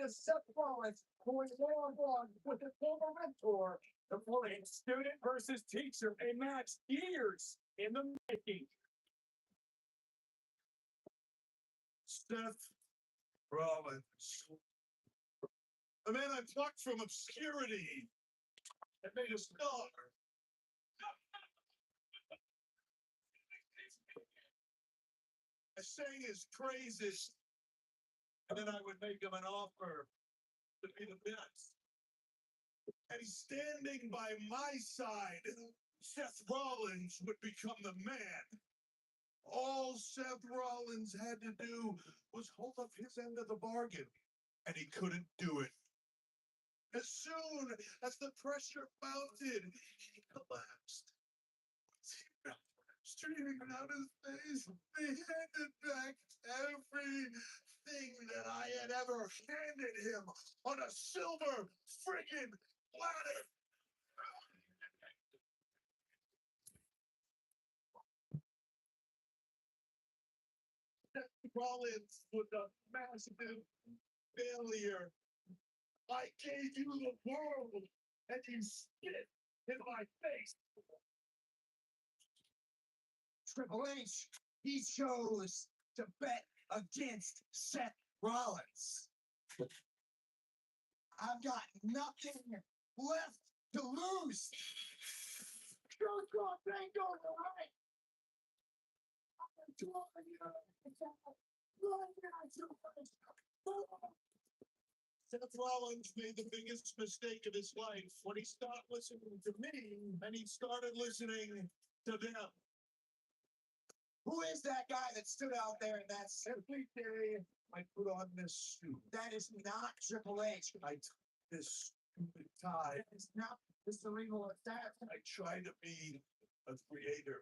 WrestleMania, Seth Rollins going one-on-one with his former mentor. The fight, student versus teacher, a match years in the making. Seth Rollins, the man I plucked from obscurity and made a star. I sang his praises, and then I would make him an offer to be the best. And he's standing by my side. Seth Rollins would become the man. All Seth Rollins had to do was hold up his end of the bargain, and he couldn't do it. As soon as the pressure mounted, he collapsed. Streaming down his face, he handed back everything that I had ever handed him on a silver friggin' platter. Rollins was a massive failure. I gave you the world, and you spit in my face. Triple H, he chose to bet against Seth Rollins. I've got nothing left to lose. Ain't going right. Seth Rollins made the biggest mistake of his life when he stopped listening to me and he started listening to them. Who is that guy that stood out there in that Every day I put on this suit. That is not Triple H. I took this stupid tie. That is not the cerebral attack. I try to be a creator.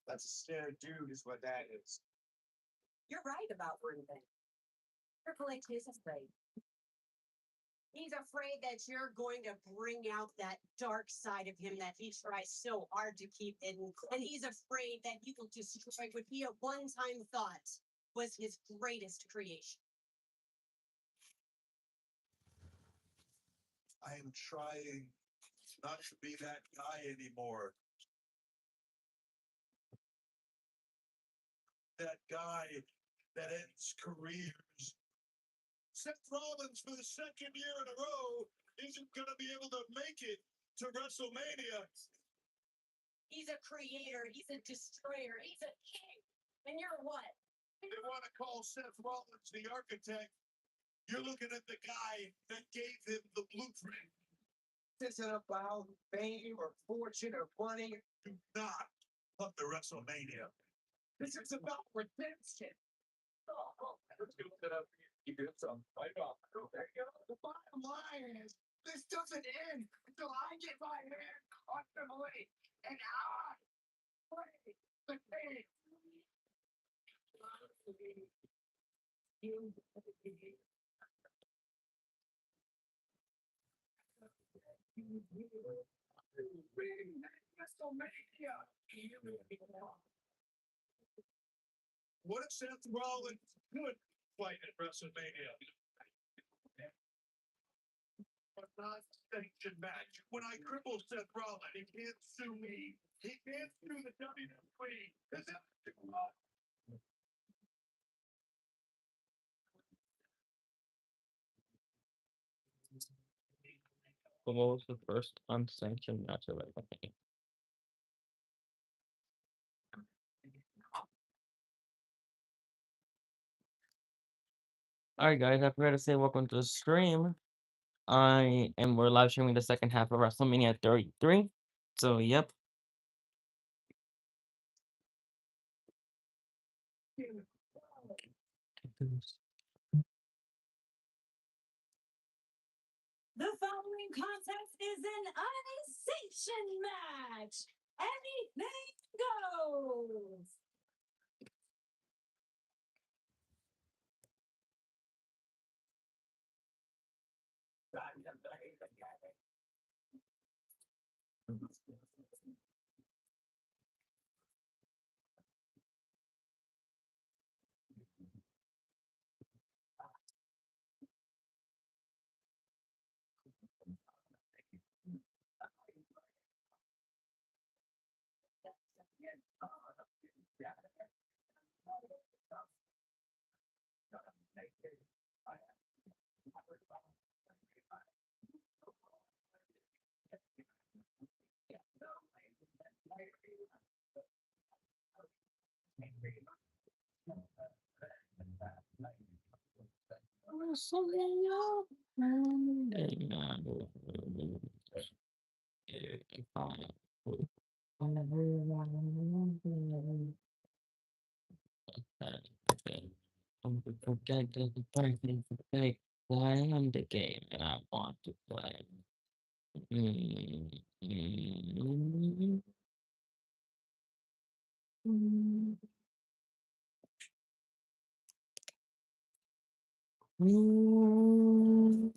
That's a scared dude, is what that is. You're right about one thing. Triple H is afraid. He's afraid that you're going to bring out that dark side of him that he tries so hard to keep hidden. And he's afraid that you will destroy what he at one time thought was his greatest creation. I am trying not to be that guy anymore. That guy that ends careers. Seth Rollins, for the second year in a row, isn't going to be able to make it to Wrestlemania. He's a creator. He's a destroyer. He's a king. And you're what? If you want to call Seth Rollins the architect, you're looking at the guy that gave him the blueprint. This isn't about fame or fortune or money. Do not come to Wrestlemania. This is about redemption. Let's go set up. You do some. Right off. There you go. The bottom line is, this doesn't end until I get my hand on Triple H and I play the game. What if Seth Rollins could fight at WrestleMania? A non-sanctioned match. When I cripple Seth Rollins, he can't sue me. He can't sue the WWE. Because What was the first unsanctioned match of WrestleMania? Alright guys, I forgot to say welcome to the stream. We're live streaming the second half of WrestleMania 33. So yep. The following contest is an unsanctioned match. Anything goes. Forget the person today. I am the game and I want to play. Mm, mm, mm, mm.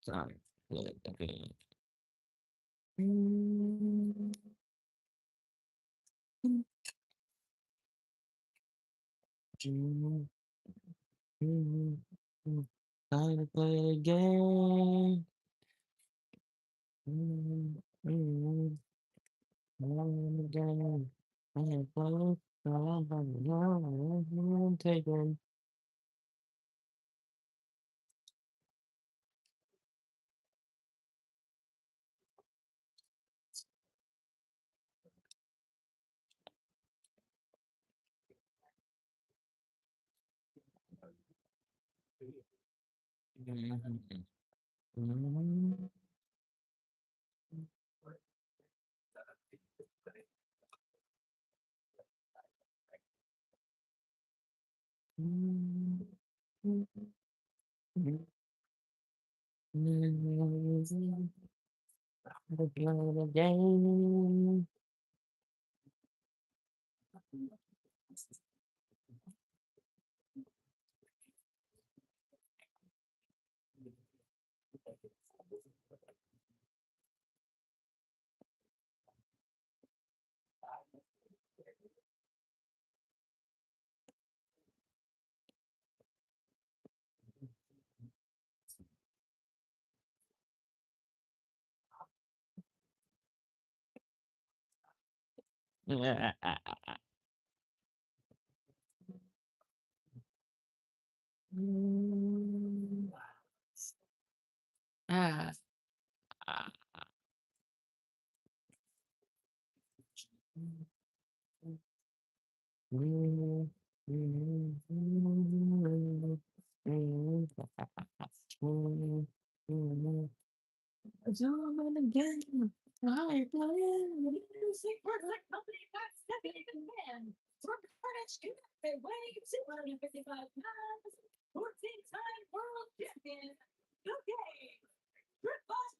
Sorry. Play the game. Mm, mm, mm, mm. Time to play the game. Mm, mm, mm, game. I am playing. I'm taking. Mm, mm, mm, mm, mm. Mm, the blood again. Mm, ah, ah, mm, mm, mm, mm, mm. It's all again. I play. Music product company got second in command. From Carnage to the weighs 255 pounds. 14-time world champion. Okay. Goodbye.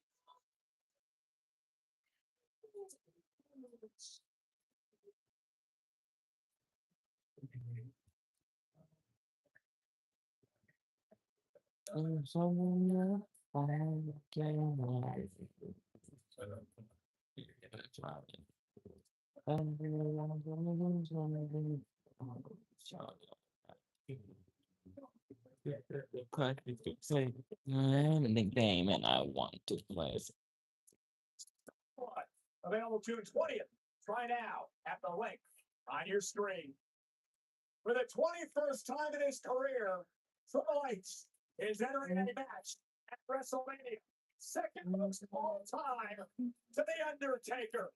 So I can I'm in the game and I want to play. What? Available June 20th. Try now at the link on your screen. For the 21st time in his career, Triple H is entering a match at WrestleMania. Second most of all time to The Undertaker.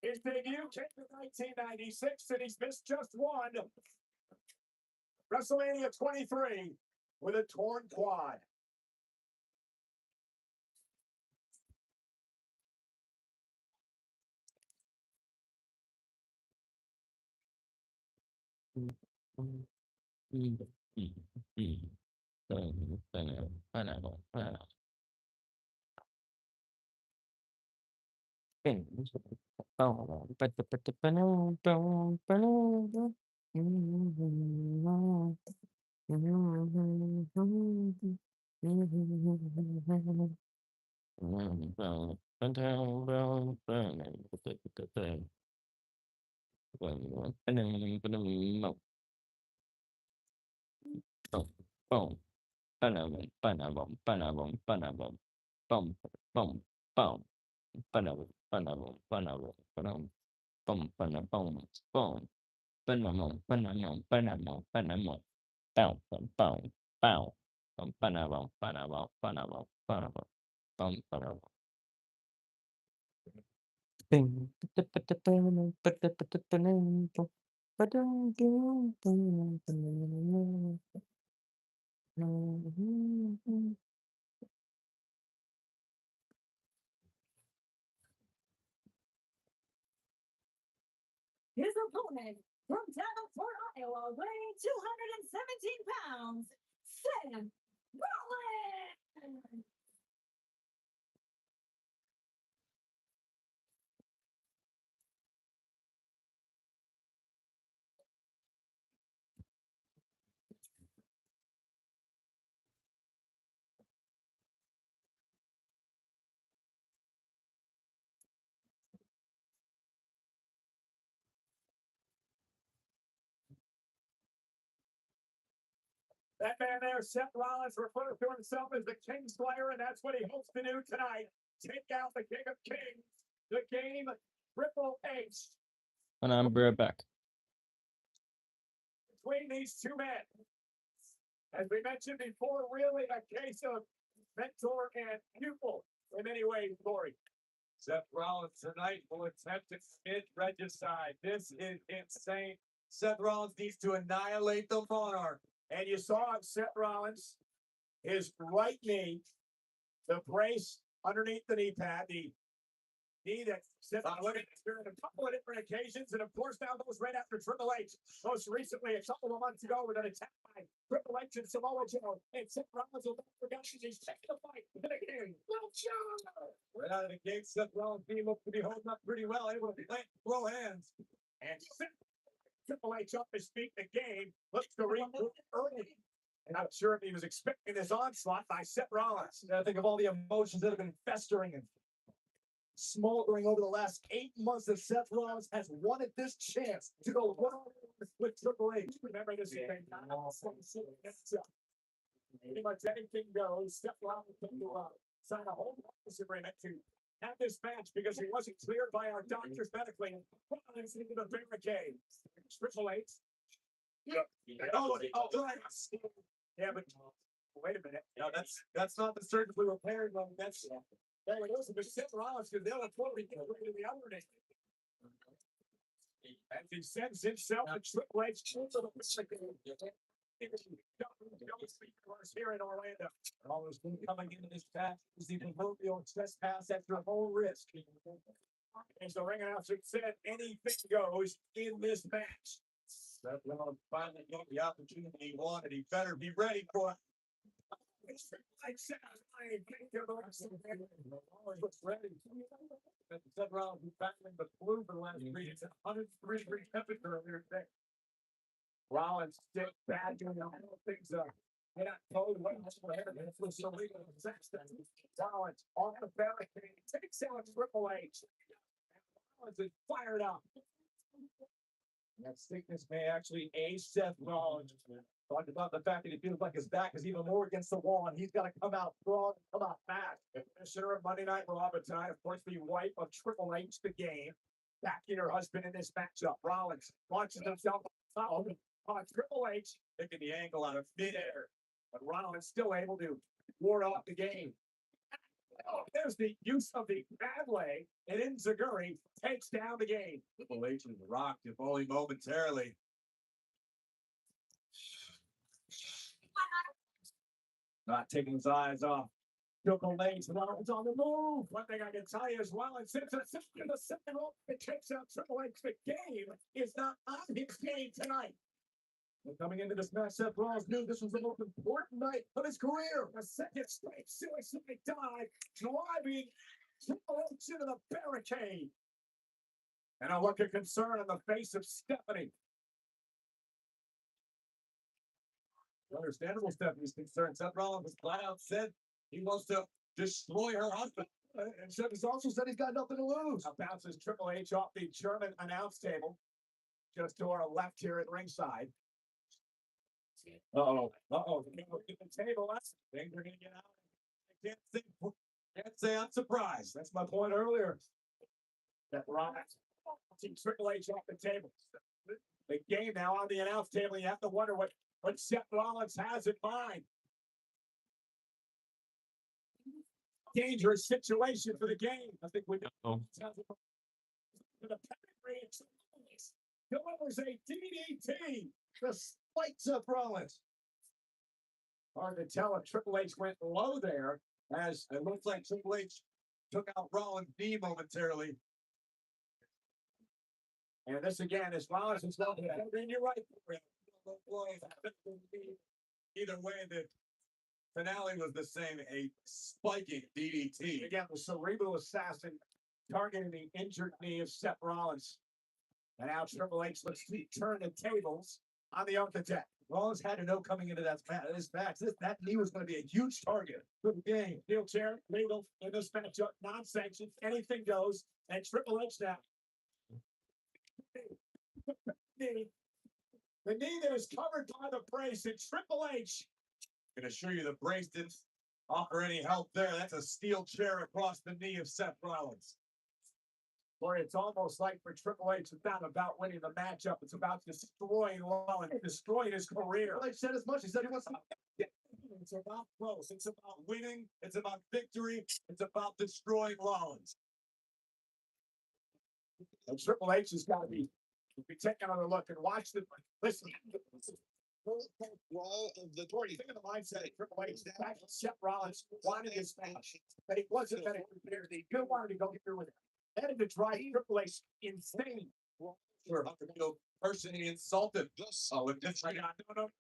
His debut came in 1996, and he's missed just one. WrestleMania 23 with a torn quad. Boom, Panabum, panabum, panabum, panabum, bum, bum, bum, panabum, panabum, panabum, panabum, bum, panabum, bum, panabum, panabum, panabum, panabum, bow, bum, bow, bow, bum, panabum, panabum, panabum, panabum, bum, panabum. Bing, His opponent from Davenport, Iowa, weighing 217 pounds, Sam Rollins. That man there, Seth Rollins, refers to himself as the King Slayer, and that's what he hopes to do tonight. Take out the King of Kings, the game Triple H. And I'm right back. Between these two men, as we mentioned before, really a case of mentor and pupil in many ways, Corey. Seth Rollins tonight will attempt to hit regicide. This is insane. Seth Rollins needs to annihilate the Monarch. And you saw Seth Rollins, his right knee, the brace underneath the knee pad, the knee that Seth Rollins experienced a couple of different occasions, and of course now goes right after Triple H. Most recently, a couple of months ago, with an attack by Triple H and Samoa Joe, and Seth Rollins will not forget he's taking the fight again. Right out of the gate, Seth Rollins looks to be holding up pretty well, able to throw hands. And Triple H up his feet in the game, looks to regroup early. And I'm sure if he was expecting this onslaught by Seth Rollins. I think of all the emotions that have been festering and smoldering over the last 8 months that Seth Rollins has wanted this chance to go one-on-one with Triple H. Remember this is pretty much anything goes. Seth Rollins can sign a whole office agreement to have this match because he wasn't cleared by our doctors medically. Rollins into the barricade. Triple H. Yeah, but wait a minute. No, that's not the surgically repaired one. That's there it is. But Seth Rollins, because they'll totally get rid of the other name. And he sends himself to Triple H here in Orlando. Always coming into this match is the proverbial trespass at your own risk. As the ring announcer said, anything goes in this match. Seth Rollins finally got the opportunity he wanted. He better be ready for it. Seth Rollins was battling the flu for the last 3 days. 103 degree temperature earlier today. Rollins still bad doing all things up. They're not told what was ahead of it. It's so legal. Rollins on the barricade takes out Triple H. Rollins is fired up. That sickness may actually age Seth Rollins. Talked about the fact that he feels like his back is even more against the wall, and he's got to come out strong, come out fast. Commissioner of Monday Night Raw, but tonight, of course, the wife of Triple H, the game. Backing her husband in this matchup. Rollins launches himself on Triple H, taking the angle out of midair. But Rollins still able to ward off the game. Oh, there's the use of the bad leg, and Enziguri takes down the game. Triple H is rocked, if only momentarily. Not taking his eyes off. Triple H, Rollins on the move. One thing I can tell you is Rollins sits in the second rope. It takes out Triple H. The game is not on his game tonight. And coming into this match, Seth Rollins knew this was the most important night of his career. A second straight suicide dive, driving Triple H into the barricade. And a look of concern on the face of Stephanie. Understandable Stephanie's concern. Seth Rollins was flat out said he wants to destroy her husband. And Seth has also said he's got nothing to lose. Now bounces Triple H off the German announce table. Just to our left here at ringside. Uh-oh. The table. Things are going to get out. I can't say I'm surprised. That's my point earlier. That Rollins Triple H off the table. The game now on the announce table. You have to wonder what Seth Rollins has in mind. Dangerous situation for the game. I think we know. The pedigree delivers a DDT. The spikes of Rollins. Hard to tell if Triple H went low there, as it looks like Triple H took out Rollins' knee momentarily. And this again is Rollins is well. And you're right. Either way, the finale was the same, a spiking DDT. Again, the cerebral assassin targeting the injured knee of Seth Rollins. And now Triple H looks to turn the tables on the architect. Rollins had to know coming into this match, that knee was going to be a huge target for the game. Wheelchair, legal in this matchup, non-sanctioned, anything goes. And Triple H now. The knee that is covered by the brace, and Triple H. I can assure you the brace didn't offer any help there. That's a steel chair across the knee of Seth Rollins. Boy, it's almost like for Triple H, it's not about winning the matchup. It's about destroying Rollins, destroying his career. Triple H said as much. He said he wants to. It's about close. It's about winning. It's about victory. It's about destroying Rollins. And Triple H has got to be take another look and watch the. Listen. Wall of the door. Think of the mindset of Triple H. Seth Rollins wanted his match, but he wasn't that prepared. He didn't want to go through with it. Headed to drive Triple H insane. Sure, personally insulted. Oh, with this right now. No.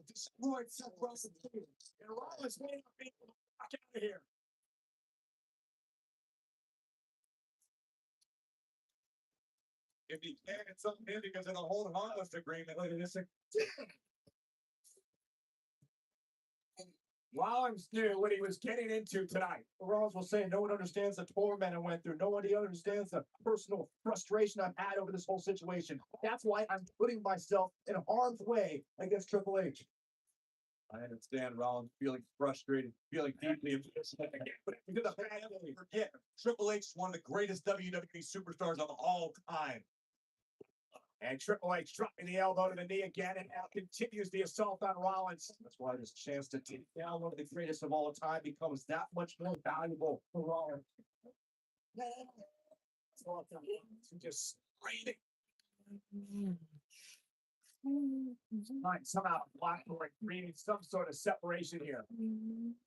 Destroyed Seth Rollins. And Rollins may not be able to walk out of here. If he can't get something in because of the whole harmless agreement, look at this. Rollins knew what he was getting into tonight. Rollins will say, no one understands the torment I went through. No one understands the personal frustration I've had over this whole situation. That's why I'm putting myself in harm's way against Triple H. I understand Rollins feeling frustrated, feeling deeply. Forget, Triple H is one of the greatest WWE superstars of all time. And Triple H dropping the elbow to the knee again, and now continues the assault on Rollins. That's why this chance to take down one of the greatest of all time becomes that much more valuable for Rollins. Just screaming. Somehow Blackmore creating some sort of separation here.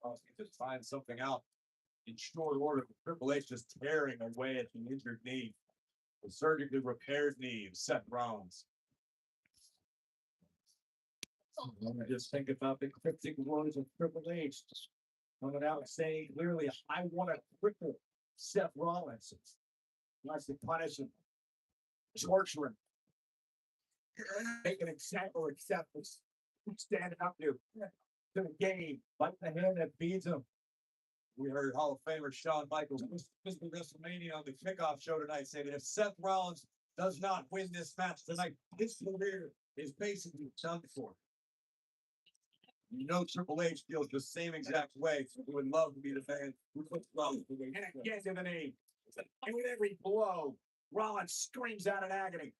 Oh, just find something out in short order. Triple H just tearing away at the injured knee. The surgically repaired knee of Seth Rollins. Just think about the cryptic words of Triple H coming out saying clearly, I want to cripple Seth Rollins. He wants to punish him, torture him, make an example of acceptance, standing up to the game, like the hand that feeds him. We heard Hall of Famer Shawn Michaels, Mr. Wrestlemania on the kickoff show tonight, say that if Seth Rollins does not win this match tonight, his career is basically done for. You know Triple H feels the same exact way. So we would love to be the fan who puts Rollins away. And again to the knee. And with every blow, Rollins screams out in agony.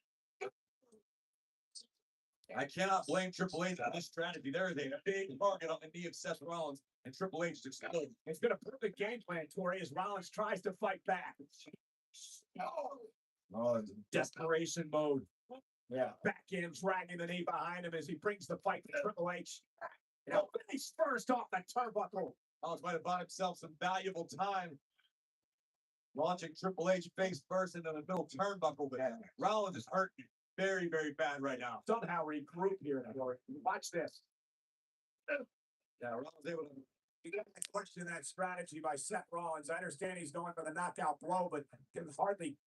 I cannot blame Triple H for this strategy. There is a big target on the knee of Seth Rollins, and Triple H just it's been a perfect game plan, Tori, as Rollins tries to fight back. Oh, it's desperation mode. Yeah. Back in, dragging the knee behind him as he brings the fight to Triple H. You know, he's first off the turnbuckle. Rollins might have bought himself some valuable time launching Triple H face first into the middle turnbuckle, but Rollins is hurt very, very bad right now. Somehow regroup here. Watch this. Yeah, Rollins able to question that strategy by Seth Rollins. I understand he's going for the knockout blow, but can hardly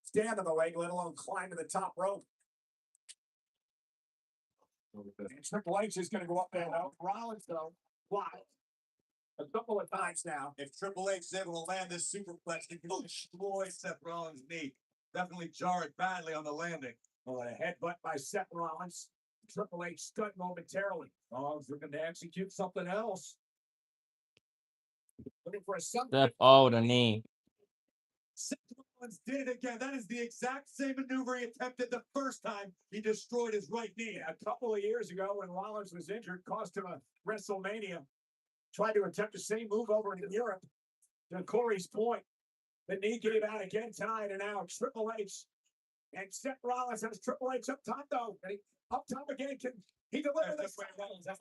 stand on the leg, let alone climb to the top rope. And Triple H is going to go up there, though. Rollins, though, blocked a couple of times now. If Triple H is able to land this superplex, he can destroy Seth Rollins' knee. Definitely jar it badly on the landing. Well, a headbutt by Seth Rollins. Triple H stunned momentarily. Rollins looking to execute something else. Looking for a Step oh, the knee. Seth Rollins did it again. That is the exact same maneuver he attempted the first time he destroyed his right knee. A couple of years ago when Rollins was injured, cost him a Wrestlemania. Tried to attempt the same move over in Europe. To Corey's point, the knee gave out again tonight, and now Triple H And Seth Rollins has Triple H up top, though. And up top again. Can he deliver this?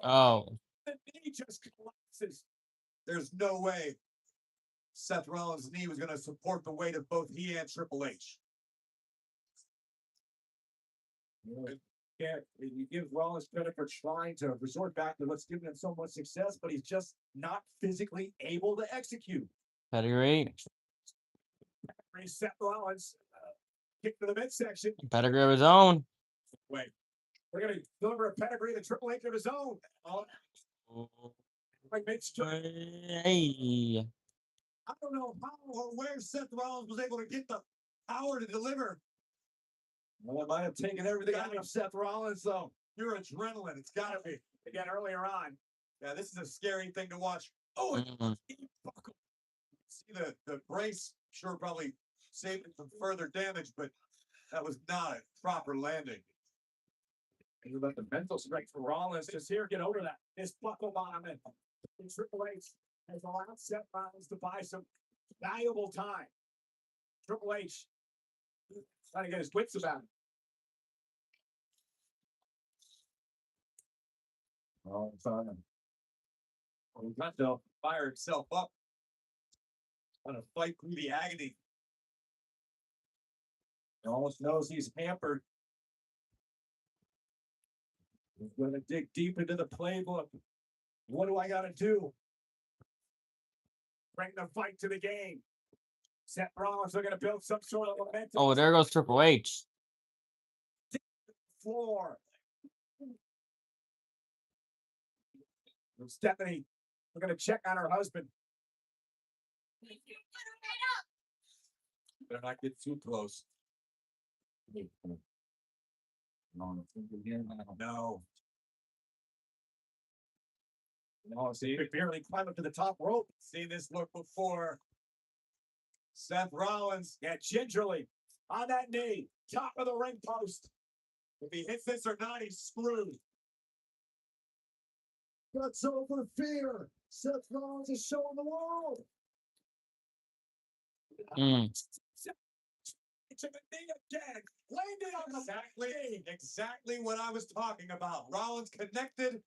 Oh. The knee just collapses. There's no way Seth Rollins' knee was going to support the weight of both he and Triple H. Yeah, you give Rollins credit for trying to resort back to what's given him so much success, but he's just not physically able to execute. Pedigree. Seth Rollins kick to the midsection. Pedigree of his own. Wait, we're gonna deliver a pedigree to Triple H of his own. Like Hey. I don't know how or where Seth Rollins was able to get the power to deliver. Well, it might have taken everything out of Seth Rollins, though. Your adrenaline, it's got to be. Again, earlier on. Yeah, this is a scary thing to watch. Oh, see the brace, sure, probably saved it from further damage, but that was not a proper landing. And about the mental strength for Rollins just here, get over that. This buckle bomb and Triple H has allowed Seth Rollins to buy some valuable time. Triple H trying to get his wits about it. Oh, son. Well, he got to fire himself up. Trying to fight through the agony. He almost knows he's hampered. He's going to dig deep into the playbook. What do I got to do? Bring the fight to the game. Seth Rollins are going to build some sort of momentum. Oh, there goes Triple H. Floor. And Stephanie, we're going to check on her husband. Better not get too close. No. No, see, we barely climb up to the top rope. Seen this look before. Seth Rollins, yeah, gingerly on that knee, top of the ring post. If he hits this or not, he's screwed. Guts over fear. Seth Rollins is showing the world. To the knee again. Landed on the exactly what I was talking about. Rollins connected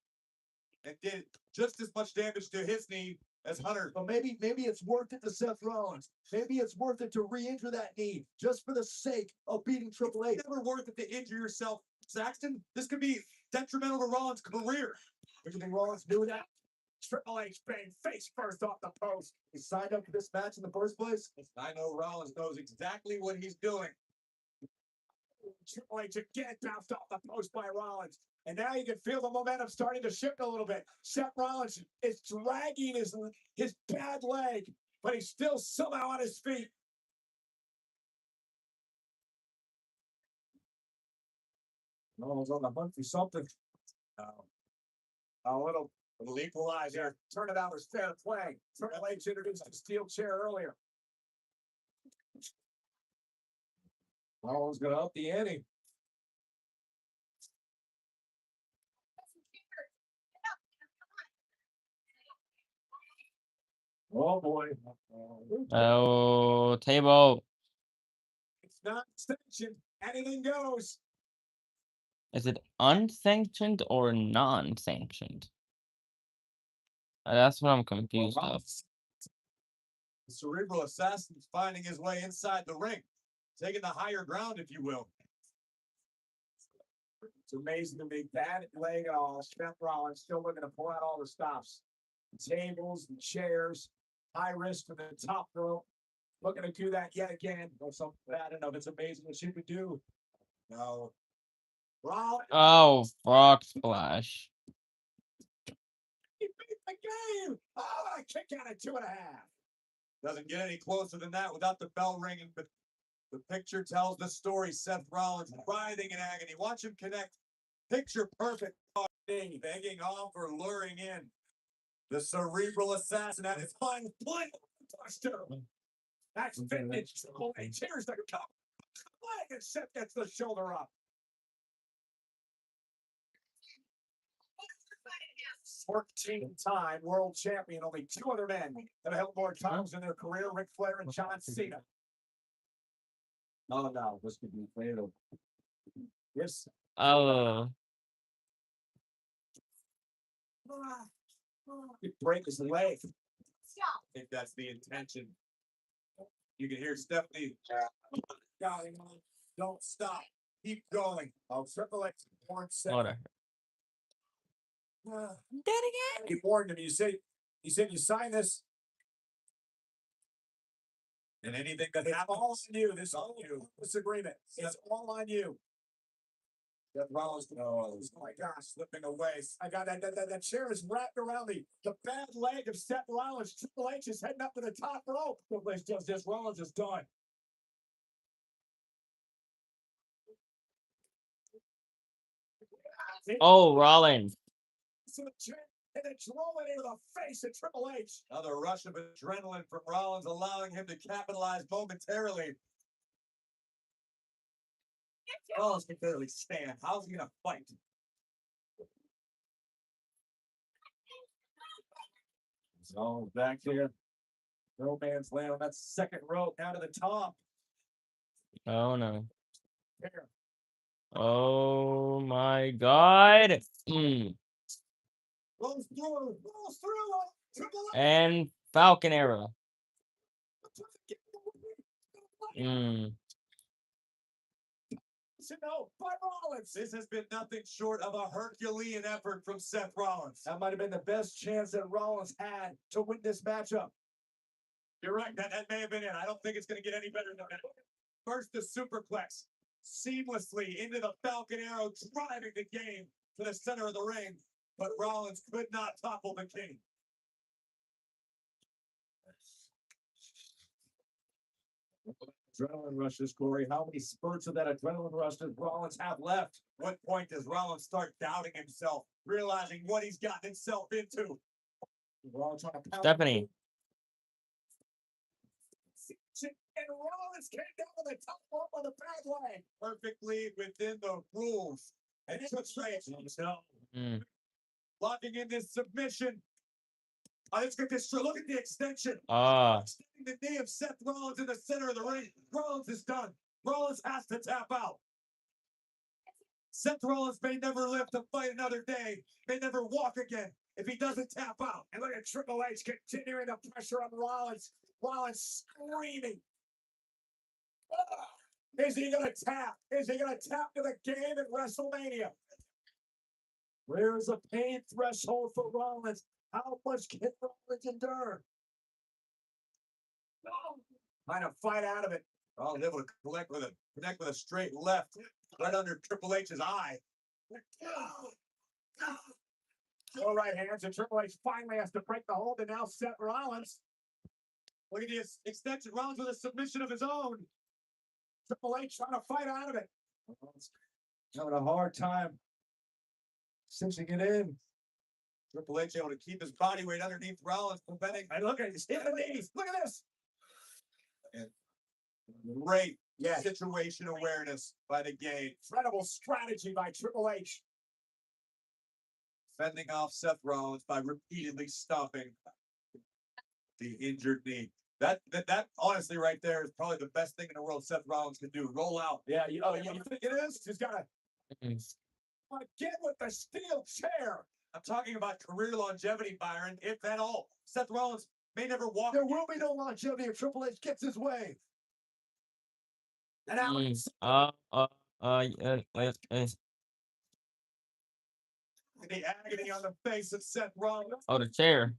and did just as much damage to his knee as Hunter. But maybe it's worth it to Seth Rollins. Maybe it's worth it to re-injure that knee just for the sake of beating Triple H. It's never worth it to injure yourself, Saxton. This could be detrimental to Rollins' career. Do you think Rollins knew that? Triple H bang face first off the post. He signed up for this match in the first place. I know Rollins knows exactly what he's doing. Triple H again bounced off the post by Rollins. And now you can feel the momentum starting to shift a little bit. Seth Rollins is dragging his bad leg, but he's still somehow on his feet. Rollins on the hunt for something. A little equalizer. Turn it out as fair play. Triple H introduced the steel chair earlier. Rollins going to up the ante. Oh boy. Oh, table. It's not sanctioned. Anything goes. Is it unsanctioned or non-sanctioned? That's what I'm confused of. The cerebral assassin's finding his way inside the ring, taking the higher ground, if you will. It's amazing to me. Bad leg at all. Seth Rollins still looking to pull out all the stops. Tables and chairs, high risk to the top rope. Looking to do that yet again. Or something bad enough. It's amazing what she could do. No. Rollins. Oh, frog splash. He beat the game. Oh, a kick out of 2.5. Doesn't get any closer than that without the bell ringing, but the picture tells the story. Seth Rollins writhing in agony. Watch him connect. Picture perfect. Begging off or luring in. The cerebral assassin at his final point. That's vintage. Here's the cup. Leg and Seth gets the shoulder up. 14-time world champion. Only 2 other men have held more times in their career, Ric Flair and John Cena. Oh no, this could be fatal. Yes. Oh. It break his leg. Stop. I think that's the intention. You can hear Stephanie. Don't stop. Keep going. Oh, Triple H warned What He warned him. He said you sign this. And anything that happens, all on you. This all you. This agreement. It's all on you. Seth Rollins, oh my gosh, slipping away. I got that chair is wrapped around the bad leg of Seth Rollins. Triple H is heading up to the top rope. Triple H does this. Rollins is done. Oh, Rollins. And it's rolling into the face of Triple H. Another rush of adrenaline from Rollins, allowing him to capitalize momentarily. Rollins can barely stand. How's he gonna fight? So back here. No man's land on that second rope down to the top. Oh no. Here. Oh my God. Rolls through. Triple H. And Falcon Arrow. No, by Rollins. This has been nothing short of a Herculean effort from Seth Rollins. That might have been the best chance that Rollins had to win this matchup. You're right. That may have been it. I don't think it's going to get any better than that. First, the superplex seamlessly into the Falcon Arrow, driving the game to the center of the ring. But Rollins could not topple the king. Adrenaline rushes, Corey. How many spurts of that adrenaline rush does Rollins have left? What point does Rollins start doubting himself, realizing what he's gotten himself into? Rollins trying to Stephanie. And Rollins came down to the top rope of the bad leg. Perfectly within the rules. And it took straight. Locking in this submission. Let's get this. Look at the extension. Extending the knee of Seth Rollins in the center of the ring. Rollins is done. Rollins has to tap out. Seth Rollins may never live to fight another day. May never walk again if he doesn't tap out. And look at Triple H continuing the pressure on Rollins. Rollins screaming. Is he going to tap? Is he going to tap to the game at WrestleMania? Where is the pain threshold for Rollins? How much can Rollins endure? Trying to fight out of it. Oh, able to connect with a straight left right under Triple H's eye. All right hands, and Triple H finally has to break the hold, and now Seth Rollins. Look at this extension. Rollins with a submission of his own. Triple H trying to fight out of it. Having a hard time cinching it in. Triple H able to keep his body weight underneath Rollins, preventing. And look at his hit the knees. Look at this. And great situation awareness by the game. Incredible strategy by Triple H. Fending off Seth Rollins by repeatedly stomping the injured knee. That honestly right there is probably the best thing in the world Seth Rollins can do. Roll out. Yeah, you think it is? He's got to get with the steel chair. I'm talking about career longevity, Byron, if at all. Seth Rollins may never walk. There will be no longevity if Triple H gets his way. And the agony on the face of Seth Rollins. Oh, the chair.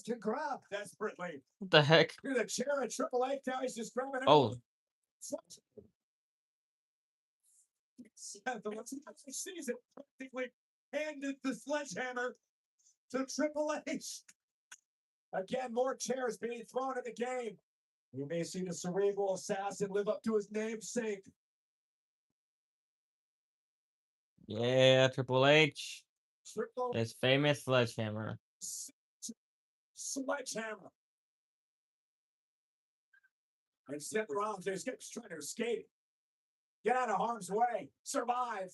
To grab desperately. What the heck? Here's the chair at Triple H. Now he's just grabbing it. Oh. Seth sees it, practically handed the sledgehammer to Triple H. Again, more chairs being thrown at the game. You may see the cerebral assassin live up to his namesake. Yeah, Triple H. Triple His famous sledgehammer. Sledgehammer. And Seth Rollins is trying to escape. Get out of harm's way. Survive.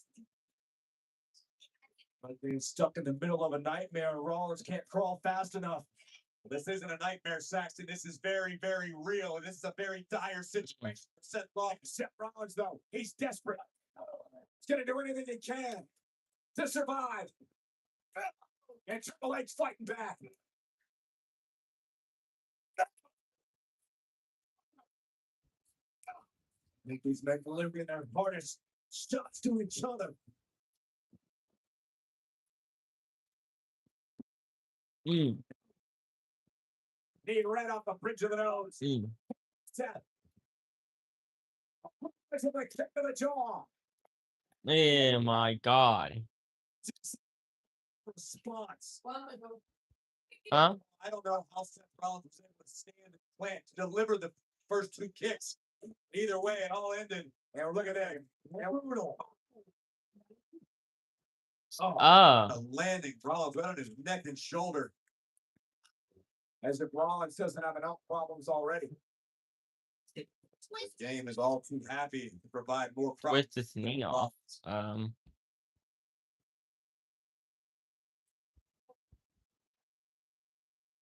But being stuck in the middle of a nightmare, Rollins can't crawl fast enough. This isn't a nightmare, Saxton. This is very, very real. And this is a very dire situation for Seth Rollins. Seth Rollins, though, he's desperate. He's going to do anything he can to survive. And Triple H fighting back. I think these men delivering their hardest shots to each other. Mm. Knee right off the bridge of the nose. Mm. Seth. There's a kick to the jaw. Oh my God. Response. Huh? I don't know how Seth Rollins was able to stand and plant to deliver the first two kicks. Either way, it all ended. And look at that. Brutal. Oh, Ah. a landing. Rollins right on his neck and shoulder. As if Rollins doesn't have enough problems already. This game is all too happy to provide more Twist his knee off.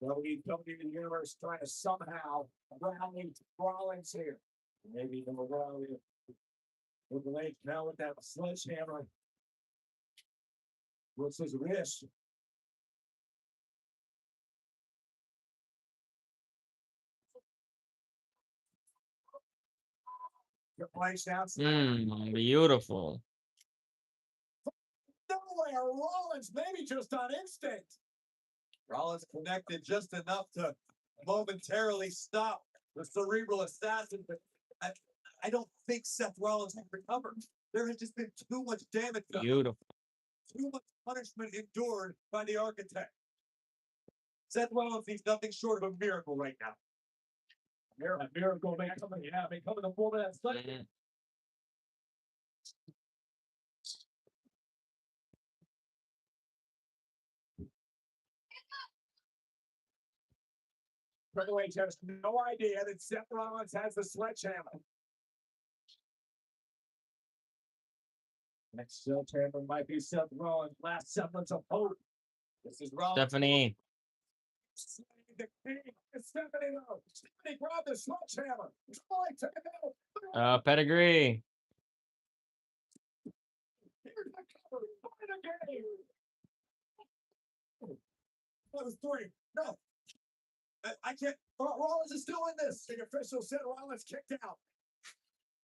WWE Universe trying to somehow rally Rollins here. Maybe they'll rally with the late now with that sledgehammer. What's his wrist? Your place down. Beautiful. Nowhere, Rollins, maybe just on instinct. Rollins connected just enough to momentarily stop the cerebral assassin, but I don't think Seth Rollins can recover. There has just been too much damage done. Beautiful. Too much punishment endured by the architect. Seth Rollins needs nothing short of a miracle right now. A miracle may come in the form of that sledgehammer. Triple H has no idea that Seth Rollins has the sledgehammer. Next sledgehammer might be Seth Rollins' last semblance of hope. This is Rollins. Stephanie. The king. It's Stephanie though. Stephanie grabbed the sledgehammer. Triple H took it out. Pedigree. Here's the cover. Fight again. That was three. No. I can't. Rollins is still in this. The official said Rollins kicked out.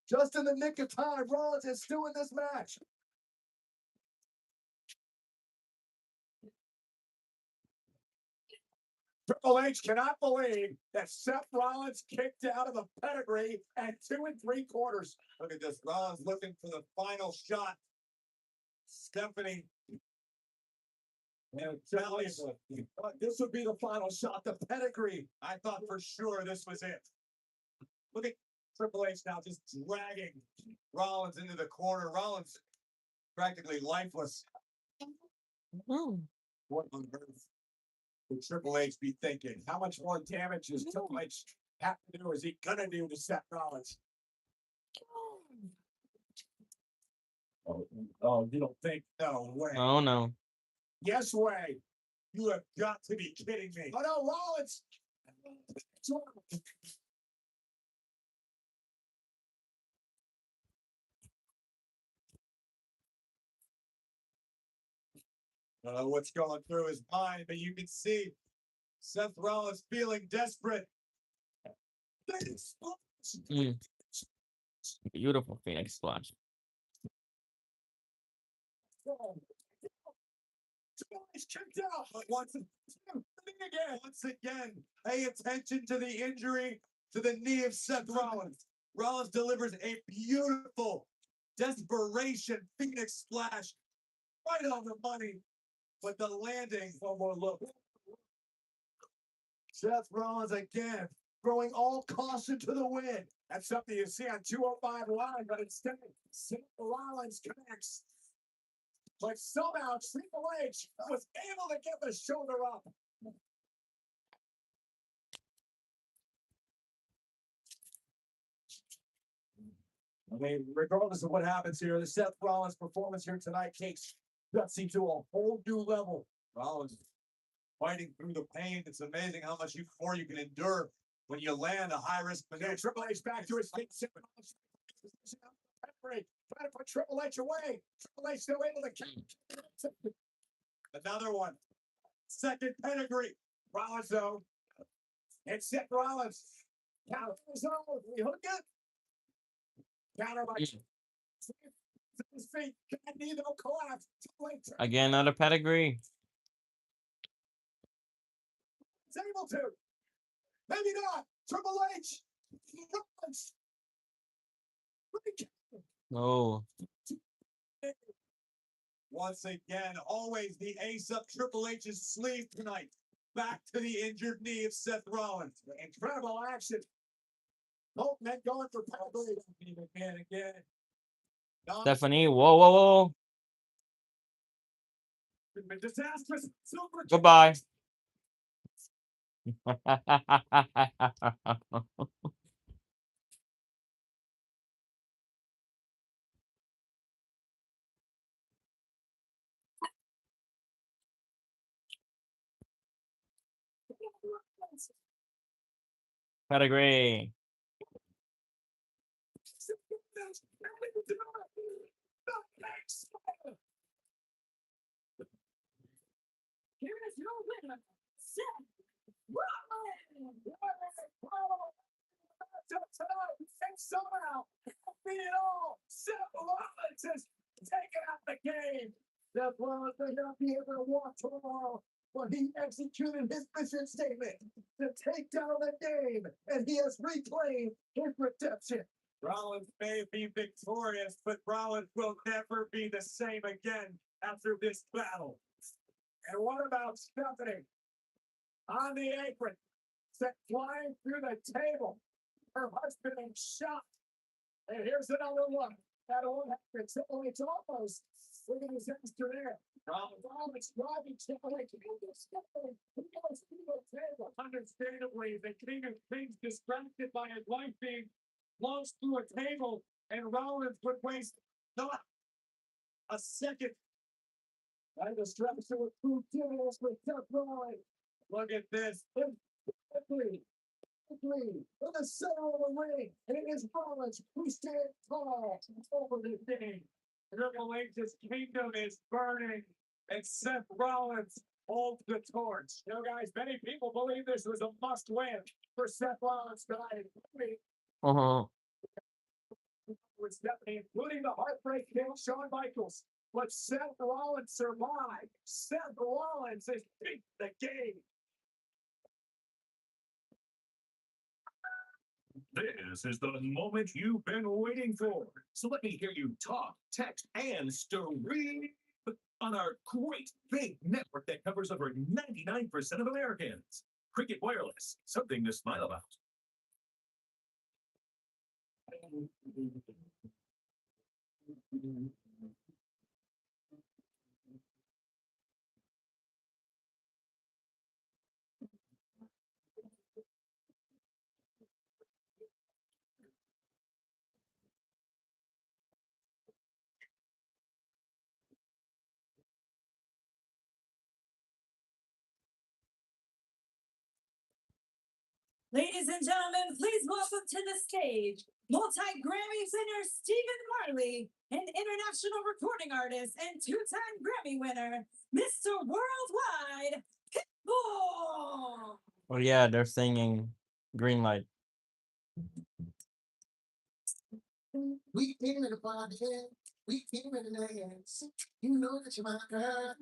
Just in the nick of time, Rollins is still in this match. Triple H cannot believe that Seth Rollins kicked out of the pedigree at 2 3/4. Look at this. Rollins looking for the final shot. Stephanie. And this would be the final shot, the pedigree. I thought for sure this was it. Look at Triple H now just dragging Rollins into the corner. Rollins practically lifeless. What on earth would Triple H be thinking? How much more damage does Triple H have to do? Is he gonna do to Seth Rollins? Oh, you don't think? No way. Oh no. Yes way. You have got to be kidding me. Oh no, Rollins. I don't know what's going through his mind, but you can see Seth Rollins feeling desperate. Beautiful Phoenix splash. He's kicked out. Once again, pay attention to the injury to the knee of Seth Rollins. Rollins delivers a beautiful desperation Phoenix splash right on the money, but the landing. One more look. Seth Rollins again throwing all caution to the wind. That's something you see on 205 Live, but instead, Seth Rollins connects. But somehow Triple H was able to get the shoulder up. I mean, regardless of what happens here, the Seth Rollins performance here tonight takes Gutsy to a whole new level. Rollins fighting through the pain. It's amazing how much more you can endure when you land a high-risk position. Triple H back to his feet. Trying to put Triple H away. Triple H still able to keep. Another one. Second pedigree. Rollins, though. It's Seth Rollins. Counter is over. We hook it. Counter by his feet. Knee, though, collapse. Again, another pedigree. He's able to. Maybe not. Triple H. Rollins. Oh, Once again, always the ace up Triple H's sleeve tonight. Back to the injured knee of Seth Rollins. Incredible action. Both men going for pedigree. Again. Stephanie. Whoa, whoa, whoa. Disastrous. Super Goodbye. Pedigree. Here is your winner, Seth Rollins. And somehow, beat it all. Seth Rollins is taken out the game. Seth Rollins may not be able to walk tomorrow, but he executed his mission statement to take down the game, and he has reclaimed his redemption. Rollins may be victorious, but Rollins will never be the same again after this battle. And what about Stephanie? On the apron, sent flying through the table. Her husband is shot. And here's another one. That all happens. It's almost. Look at his extra there. Rollins driving Stephanie. Understandably, the King of Kings distracted by his wife being launched through a table, and Rollins would waste not a second. And the straps with two deals with Seth Rollins. Look at this. Quickly in the center of the ring, and it is Rollins who stands tall over the thing. Triple H's kingdom is burning, and Seth Rollins holds the torch. You know, guys, many people believe this was a must-win for Seth Rollins tonight, with Stephanie, including the Heartbreak Kid, Shawn Michaels. But Seth Rollins survived. Seth Rollins has beat the game. This is the moment you've been waiting for. So let me hear you talk, text, and stream on our great big network that covers over 99% of Americans. Cricket Wireless, something to smile about. Ladies and gentlemen, please welcome to the stage multi-Grammy winner Stephen Marley, an international recording artist and two-time Grammy winner, Mr. Worldwide, Pabon. Oh yeah, they're singing Green Light. We came in a party, we came in a dance. You know that you're my girl.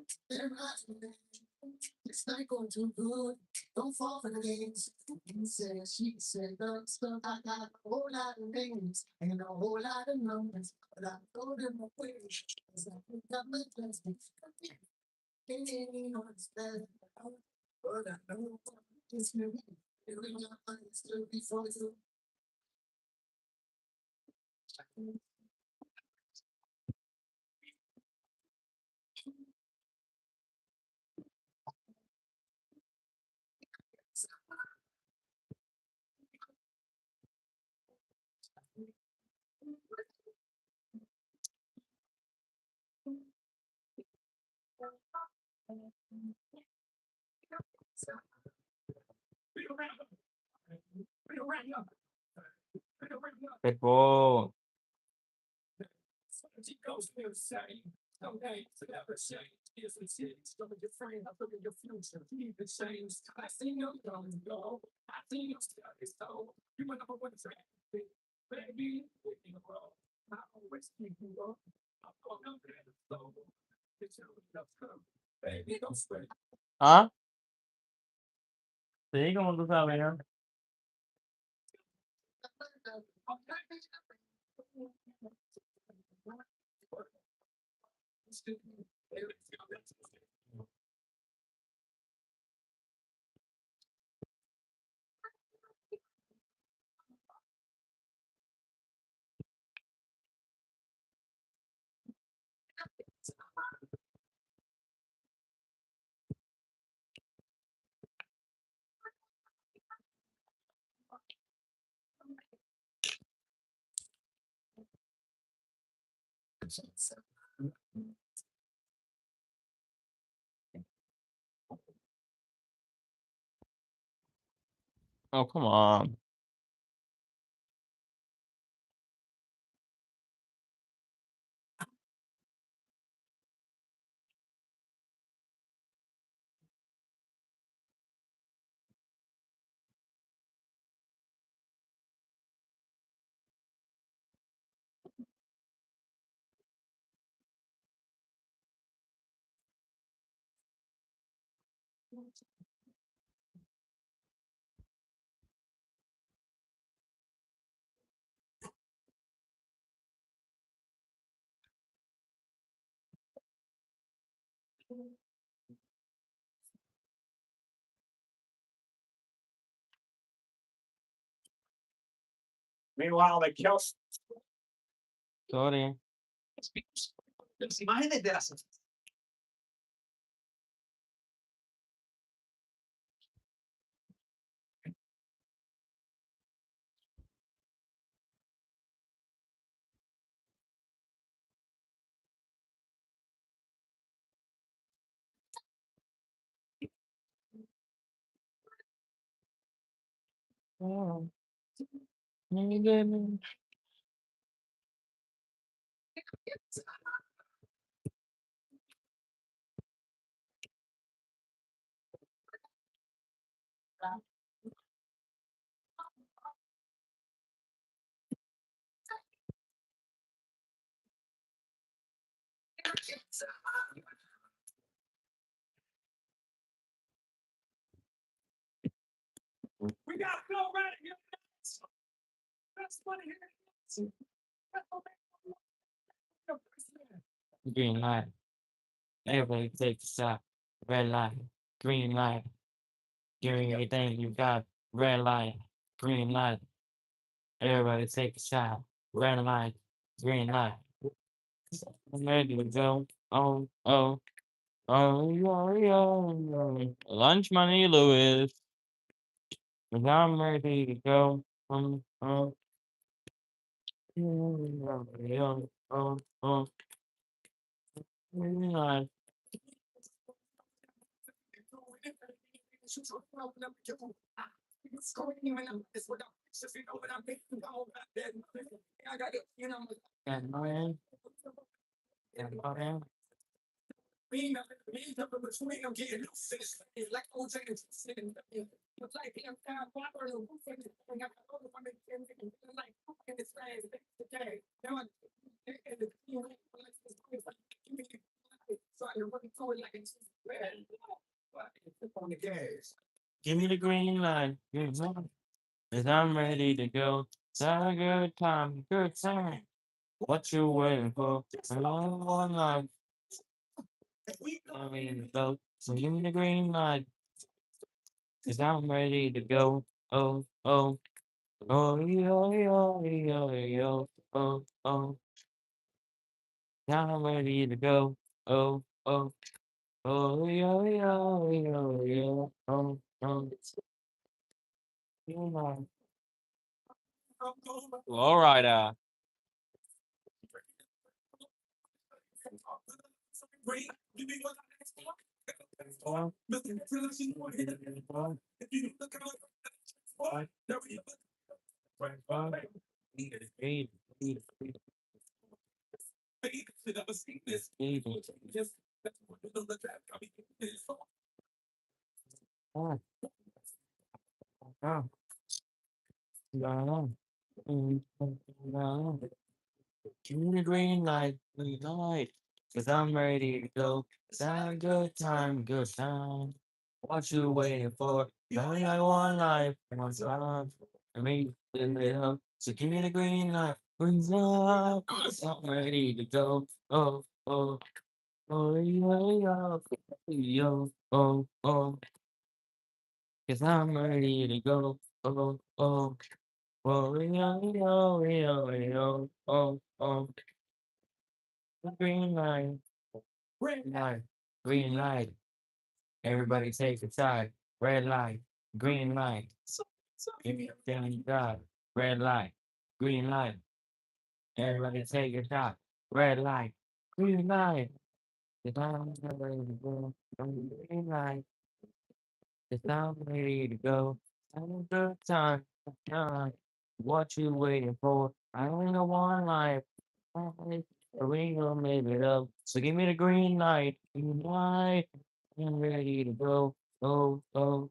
It's not going too good. Don't fall for the games. He said, she said, love stuff. I got a whole lot of names and a whole lot of numbers, but I told him my way. Cause I think I'm a plastic. Ain't understand, but I know it's me. Every time I still be frozen. Good ball. Someday, never say, if it's gonna define how look at your future. Keep it changed. I see you going go. I see you study so. You went up with a friend. Baby, we can grow. I always keep you up. I'm going up there slow. It's your come. Baby, don't sweat. ¿Ah? Sí, como tú sabes, ¿no? Oh, come on. Meanwhile, they kill. Sorry. Imagínate las Oh. You get me. we gotta go right here. That's funny here. Green light. Everybody takes a shot. Red light. Green light. Give me everything you got. Red light. Green light. Everybody take a shot. Red light. Green light. I'm ready to go. Oh, oh. Oh, yo. Lunch money, Lewis. And I'm ready to go. Oh. Oh. Green light. And man. And man. Being up in between them getting loose. It's like OJ and sitting. It's like him down, Robert, and Wolf, and I got the other one that came in, like, in his face today. Now, and the team, so I run forward like it's red. But it's on the gas. Give me the green light. Cause I'm ready to go. It's a good time. Good time. What you waiting for? A long life. I'm ready to go. So give me the green light. Cause I'm ready to go. Oh. Oh, yo. Oh. Now I'm ready to go. Oh. Oh, yo. Oh. Green light. All right, Oh, Nothing feels in my head. oh, If you look at what? There we go. oh, read, read, I never seen this. read. Just that's what the trap. I mean, it's so Oh, oh, no, no. Give me the green light, cause I'm ready to go. It's a good time, good time. What you waiting for? You only got one life, one time. I mean, live it up. So give me the green light, cause I'm ready to go. Oh, oh, oh, yo, yo, oh, oh, cause I'm ready to go. Oh, oh, oh, yo, oh, oh. Green light, green light, green light. Everybody take a side. Red light, green light. Everything you got. Red light, green light. Everybody take a shot. Red light, green light. The time is ready to go. Green light. The time ready to go. Have a good time. Time. What you waiting for? I only got one life. We gonna make it up. So give me the green light. Green light. I'm ready to go. Oh, oh,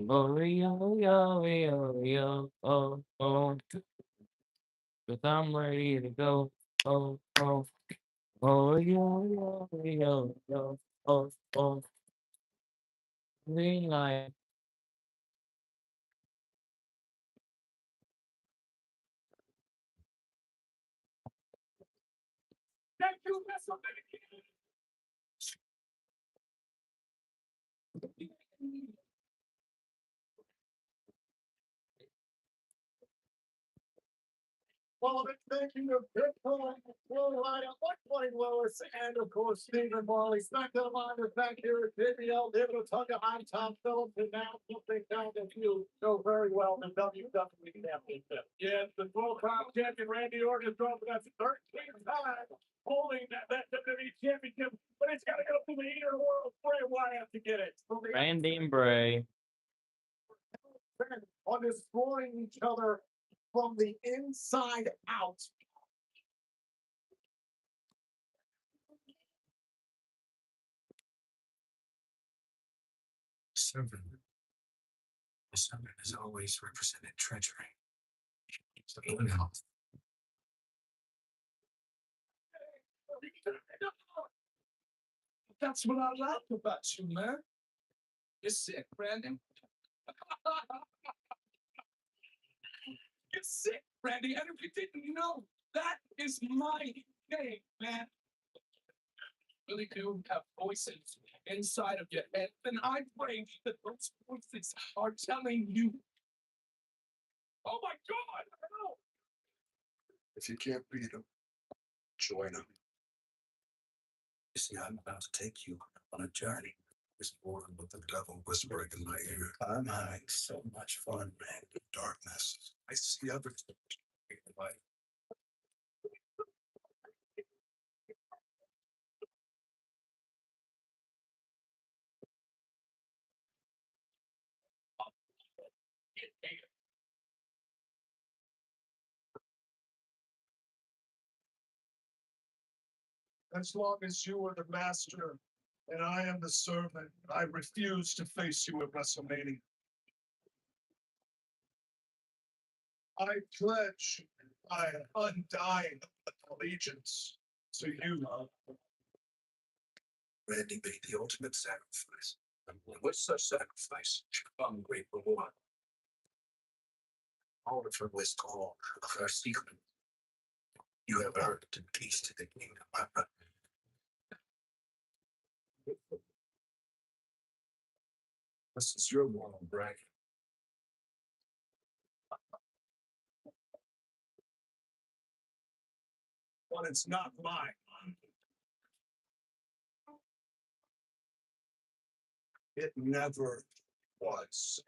oh, yo, yo, yo, yo, oh, oh. Cause I'm ready to go. Oh, oh, oh, yo, yo, yo, yo, oh, oh. Green light. thank you, WrestleMania. Well, a big thank you to Bitcoin, Worldwide, White Lewis, and of course, Stephen Marley. SmackDown Live is back here at Video. David Otunga, I'm Tom Phillips, and now something down that you know very well, the WWE Championship. Yes, the 12-time champion Randy Orton is drawn for that 13th time holding that WWE championship, but it's got to go through the inner world. Bray Wyatt to get it. Randy and Bray. On destroying each other from the inside out. Servant. The servant has always represented treachery. So even now. That's what I like about you, man. You're sick, Brandon. You're sick, Randy. And if you didn't know, that is my name, man. Really do have voices inside of your head. And I pray that those voices are telling you, oh my God, no. If you can't beat them, join them. You see, I'm about to take you on a journey. It's more than what the devil whispering in my ear. I'm having so much fun, man. In darkness, I see others. As long as you are the master and I am the servant, I refuse to face you at WrestleMania. I pledge my undying allegiance to you. Randy made the ultimate sacrifice. And with such sacrifice should come great reward. All of her was all of her secret. You have earned and tasted the kingdom. This is your moral bragging. But it's not mine. It never was.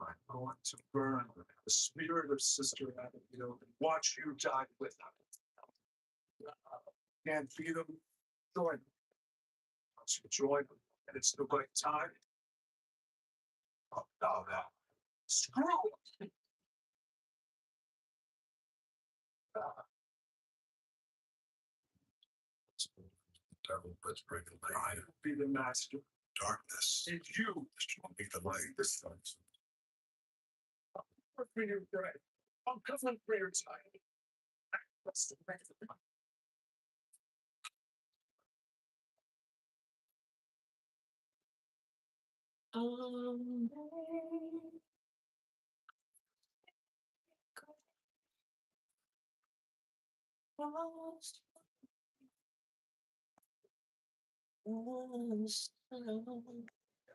I'm going to burn the spirit of Sister Abigail and watch you die with her. Can't beat them. Join them. Once you join them, and it's the right time. Oh, no, no. Screw it. Devil, let's break the light. Be the master. Darkness. And you. Be the light. This sun's. For your bread. I'll cover prayer time. That's the way.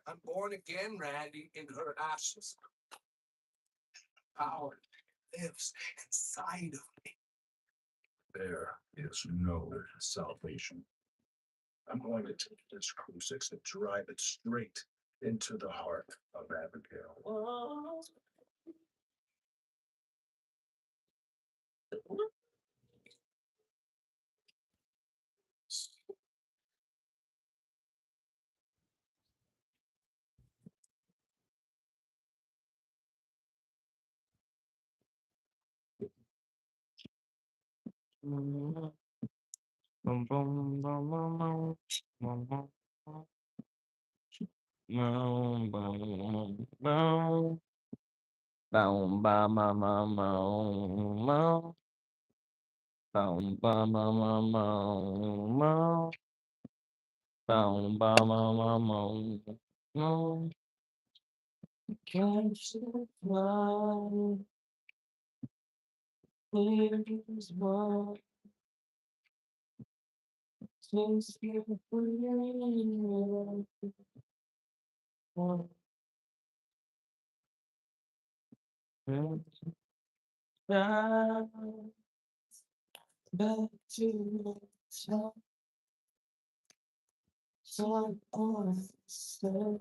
I'm born again, Randy, in her ashes. Power lives inside of me. There is no salvation. I'm going to take this crucifix and drive it straight into the heart of Abigail. Boom, boom, boom, boom, boom, boom, boom, boom, boom, boom. Boom, bam, bam, bam, boom, boom. Boom, bam, bam, bam, boom, boom. Boom, bam, bam, bam, boom, boom. Catch the fly, here's what takes you free. Back to the top, so on step,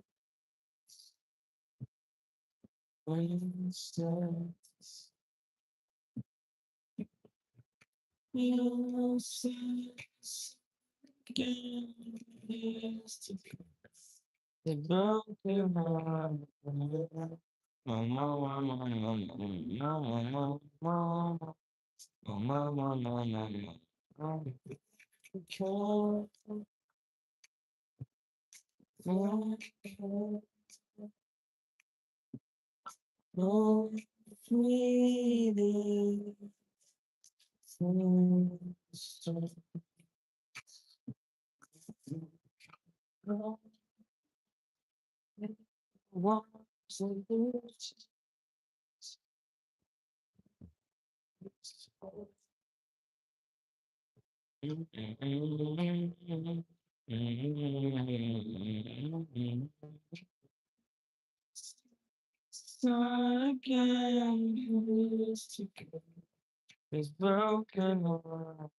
when steps, you see again, years to come. The broken heart, mama, mama, mama, mama, mama, mama, mama, mama, can't no feeling. So what again used to go is broken heart.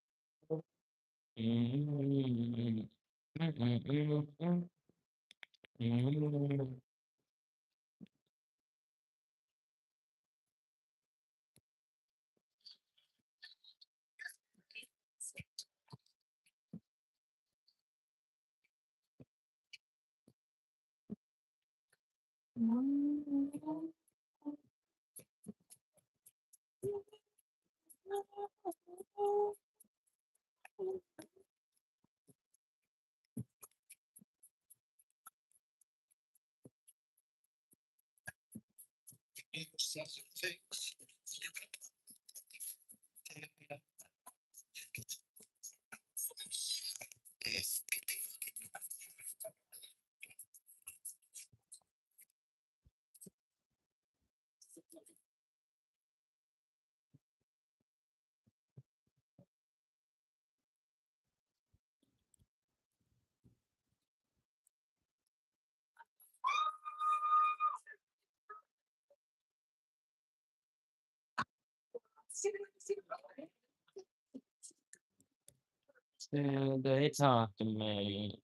Still they talk to me.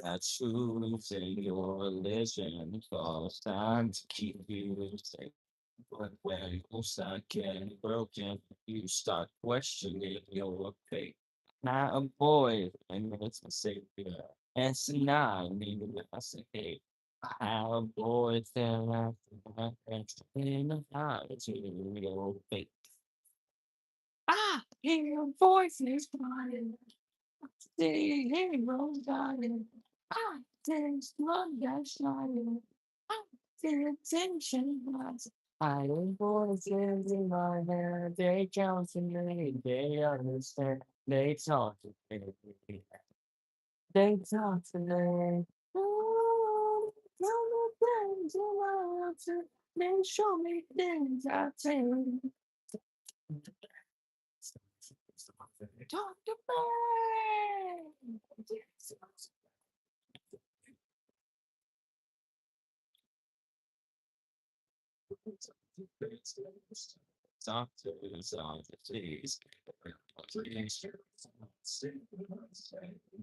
I choose your religion, cause time to keep you safe. But when you start getting broken, you start questioning your faith. Not a boy, and it's a savior. S9, meaning I say, hey, I have a boy that in the heart to your faith. Ah, hear voices crying. See heroes dying. Ah, there's blood that's shining. Ah, the attention was. I hear voices in my head. They count to me. They understand. They talk to me. They talk to me. Oh, tell me things I answer. They show me things I think. Talk to me. Doctors on the please.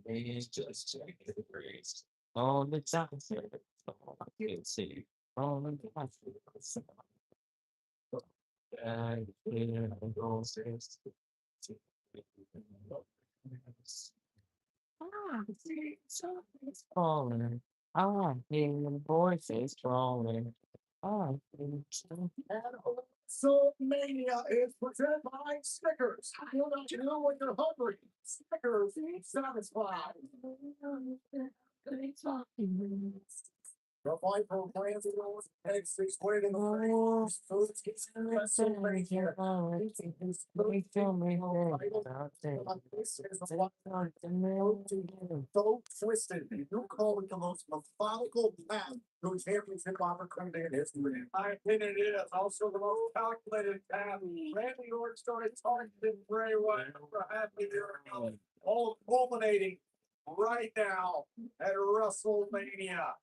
Please just check the breeze. All the doctors, all I can see. All the doctors. And here goes this. Ah, see, something's falling. Ah, hear the voices calling. Ah, So Mania is presented by Snickers. You know when you're hungry. Snickers, satisfied. The Viper plans to go eggs exploded in the flames. Foods get WrestleMania. This is the one so twisted. You call it the most methodical path to a championship opportunity in history. I think it is also the most calculated path. Randy Orton started targeting Bray Wyatt for half a year ago, all culminating right now at WrestleMania.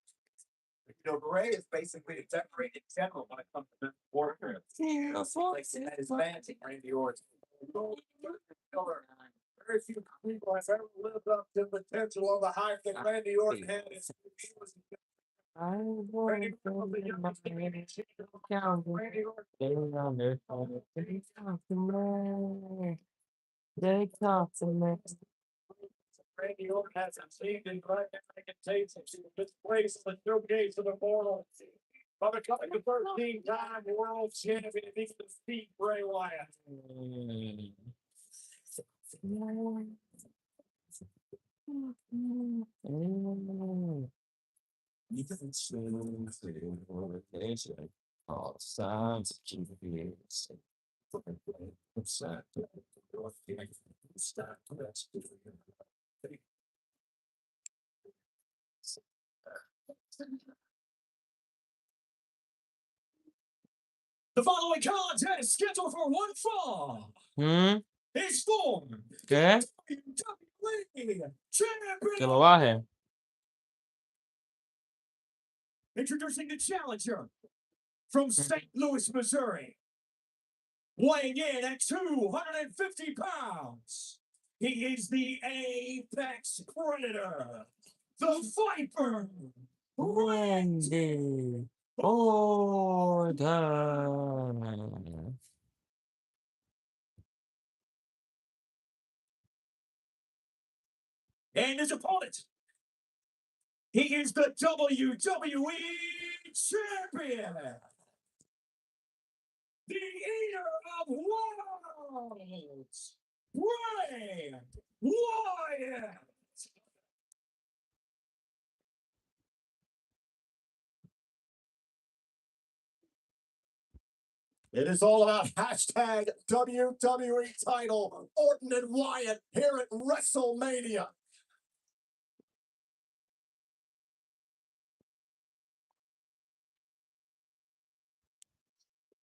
You know, Bray is basically a decorated general when it comes to this warfare. That is fancy, Randy Orton. Very few people have ever lived up to the potential of the hype that Randy Orton had. I want to be my Randy Orton. They on their phone. They talk to me. They talk to me. Randy Orton has succeeded in taste this place in the showcase of the mortal. By becoming the 13-time world champion, he can defeat Bray Wyatt. You can choose the orientation. All signs of GPS. The following content is scheduled for one fall. It's for ¿Qué? WWE Que lo Champion. baje. Introducing the challenger from St. Louis, Missouri. Weighing in at 250 pounds. He is the Apex Predator. The Viper. Randy Orton. And his opponent. He is the WWE Champion. The Eater of Worlds. Bray Wyatt. It is all about hashtag WWE title, Orton and Wyatt here at WrestleMania.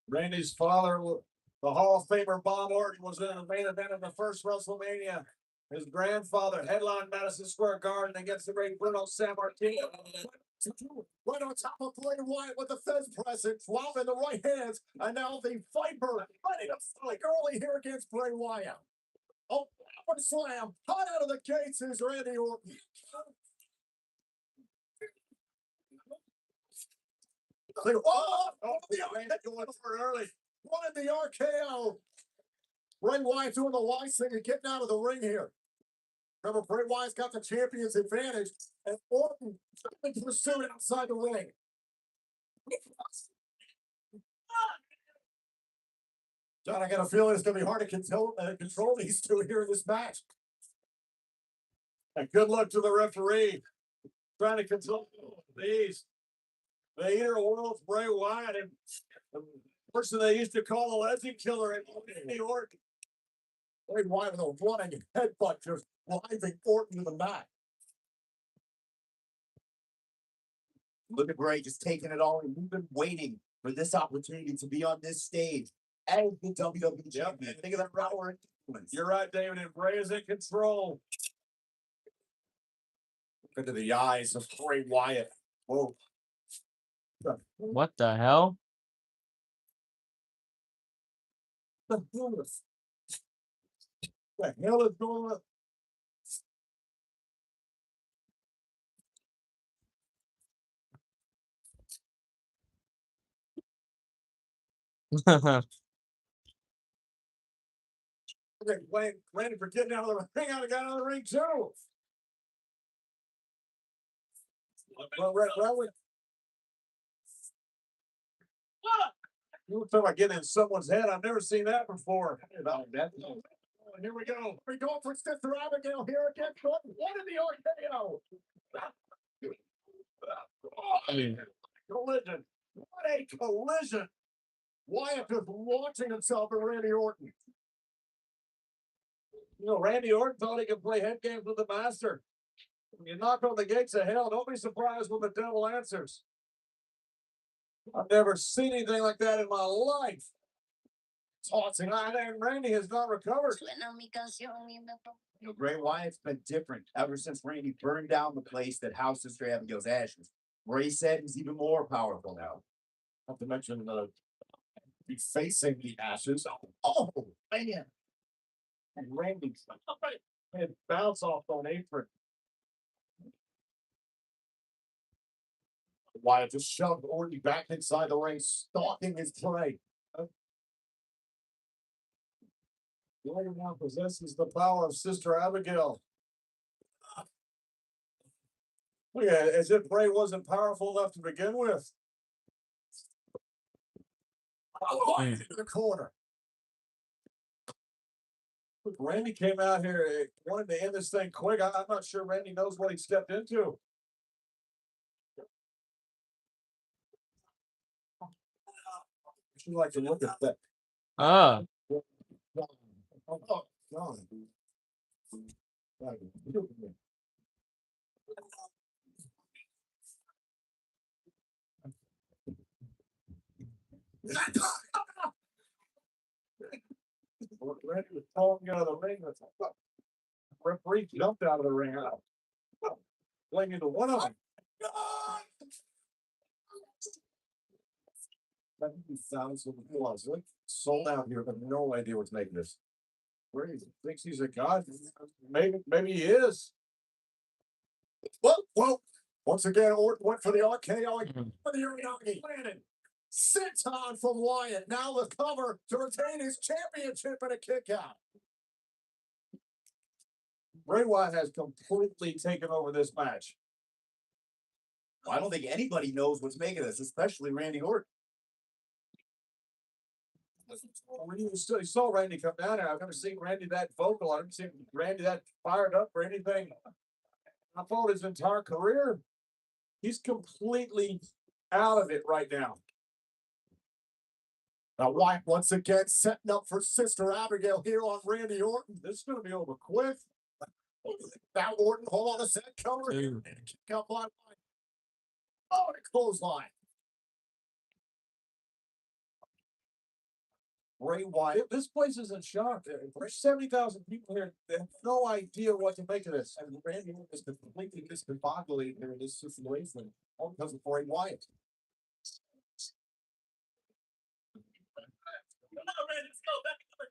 Randy's father, the Hall of Famer Bob Orton, was in the main event of the first WrestleMania. His grandfather headlined Madison Square Garden against the great Bruno Sammartino. Right on top of Bray Wyatt with the Fez present, flop in the right hands, and now the Viper ready to fight early here against Bray Wyatt. Oh, slam, hot out of the gates is Randy Orton. Going for it early. Wanted the RKO. Bray Wyatt doing the wise thing and getting out of the ring here. Remember, Bray Wyatt's got the champion's advantage, and Orton trying to pursue it outside the ring. John, I got a feeling it's going to be hard to control these two here in this match. And good luck to the referee trying to control these. The Eater World's Bray Wyatt and the person they used to call the Legend Killer in New York. Bray Wyatt with a running headbutt just driving Orton to the mat. Look at Bray just taking it all, and we've been waiting for this opportunity to be on this stage as the WWE champion. Think of that power. You're right, David, and Bray is in control. Look into the eyes of Bray Wyatt. Whoa. What the hell? The hell is going on? Randy for getting out of the ring. I got out of the ring too. Well, you were talking about getting in someone's head. I've never seen that before. Here we go. We're going for Sister Abigail here again. What in the RKO? Collision. What a collision. Wyatt is launching himself at Randy Orton. You know, Randy Orton thought he could play head games with the master. When you knock on the gates of hell, don't be surprised when the devil answers. I've never seen anything like that in my life. Tossing, and Randy has not recovered. You know, Bray Wyatt's been different ever since Randy burned down the place that housed Sister Abigail's ashes. Bray said he's even more powerful now. Not to mention facing the ashes. Oh, man. And Randy's head bounce off on apron. Wyatt just shoved Orton back inside the ring, stalking his prey. Wyatt now possesses the power of Sister Abigail. Look at it, as if Bray wasn't powerful enough to begin with. Into the corner. Randy came out here, wanted to end this thing quick. I'm not sure Randy knows what he stepped into. Would you like to look at that? Ah. Oh, God. Randy was falling out of the ring. Referee jumped out of the ring. Playing into one of them. 70,000 plus. Sold out here, but no idea what's making this. Where he thinks he's a god. Maybe he is. Well, once again, Orton went for the RKO for the Urinagi. Landed. Senton from Wyatt. Now the cover to retain his championship and a kick out. Bray Wyatt has completely taken over this match. I don't think anybody knows what's making this, especially Randy Orton. When you saw Randy come down here, I've never seen Randy that vocal. I've never seen Randy that fired up for anything. I thought his entire career, he's completely out of it right now. Now, Wyatt once again setting up for Sister Abigail here on Randy Orton. This is going to be over quick. Now Orton, hold on a second, cover. Kick out by Wyatt. Oh, and a clothesline. Bray Wyatt. This place is in shock. There's 70,000 people here. They have no idea what to make of this. And Randy Orton is completely discombobulated here in this situation, all because of Bray Wyatt.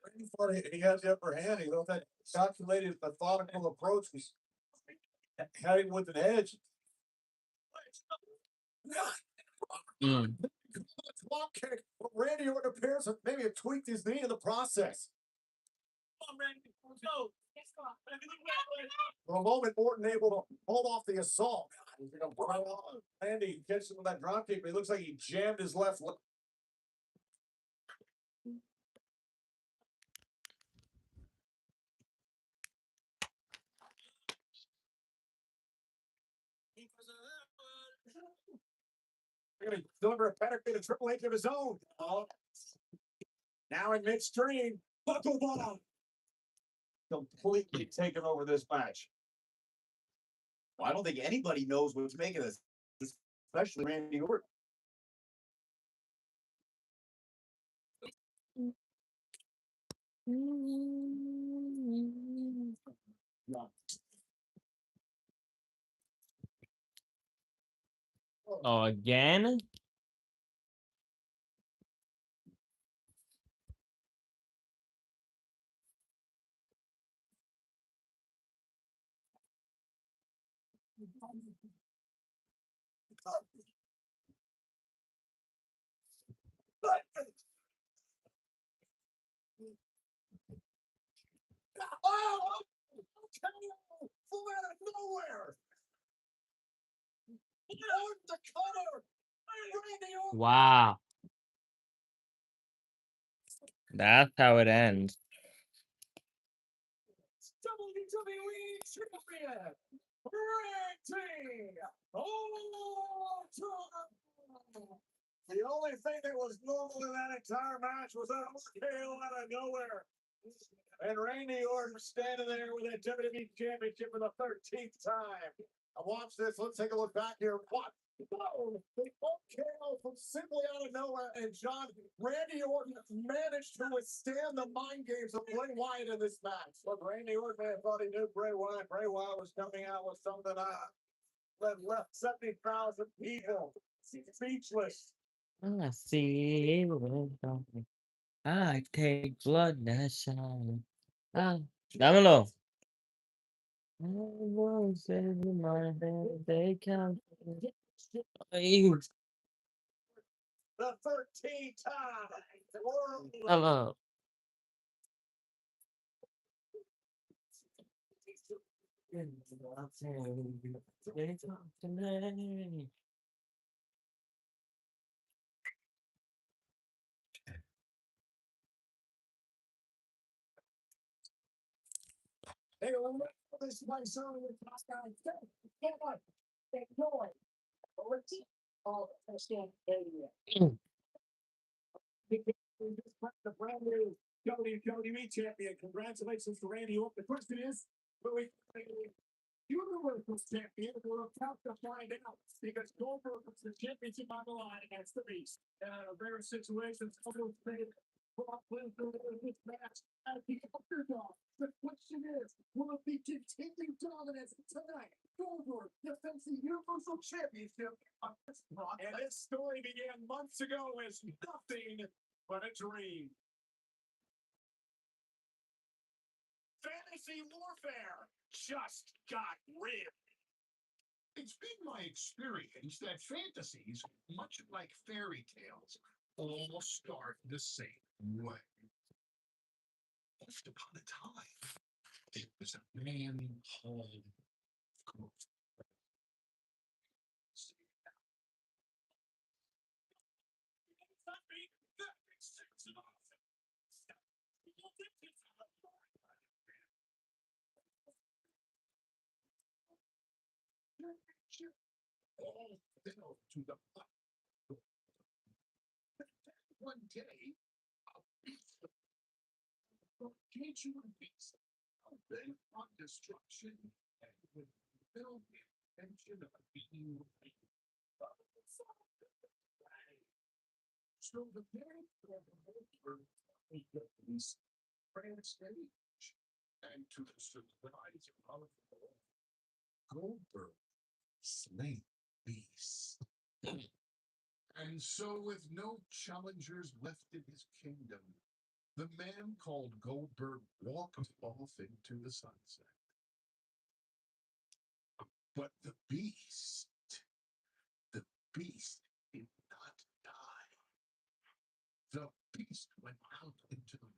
Randy thought he had the upper hand. He thought that calculated, methodical approach was had him with an edge. flop kick, but Randy Orton appears to maybe have tweaked his knee in the process. Come on, Randy. Let's go. For a moment, Orton able to hold off the assault. Randy gets him with that drop kick, but it looks like he jammed his left leg. They're going to deliver a pedigree to Triple H of his own. Now in midstream, Pabon completely taken over this match. Well, I don't think anybody knows what to make of this, especially Randy Orton. Oh, again? Oh, from out of nowhere. Orton the cutter. Randy Orton. Wow. That's how it ends. WWE Champion Randy Orton. The only thing that was normal in that entire match was a tail out of nowhere. And Randy Orton standing there with that WWE Championship for the 13th time. Now watch this. Let's take a look back here. What? Oh, the KO from simply out of nowhere. And John, Randy Orton managed to withstand the mind games of Bray Wyatt in this match. Look, Randy Orton may have thought he knew Bray Wyatt. Bray Wyatt was coming out with something that left 70,000 people speechless. I see. I take blood that shine. Ah, dámelo. I will save my head. They come. Ay, The 13th time. World hello. They talk to me. Hey, this is my son with my guy. Come on. Ignore. Oh, understand. The brand new WWE champion. Congratulations to Randy Orton. The question is, will we Universal champion will have to find out because Goldberg was the championship on the line against the Beast. Various situations, almost made Brock Lesnar in this match as the underdog. The question is, will it be continued dominance tonight? Goldberg defends the Universal Championship on this Brock. And this story began months ago as nothing but a dream. Fantasy warfare just got real. It's been my experience that fantasies, much like fairy tales, all start the same way. Once upon a time, there was a man called Ghost. All fell to the bottom. One day, a beast came to a beast, bent on destruction, and with no intention of being redeemed. So the very beast ran stage, and to the surprise of all, Goldberg slain beast. And so, with no challengers left in his kingdom, the man called Goldberg walked off into the sunset. But the beast did not die.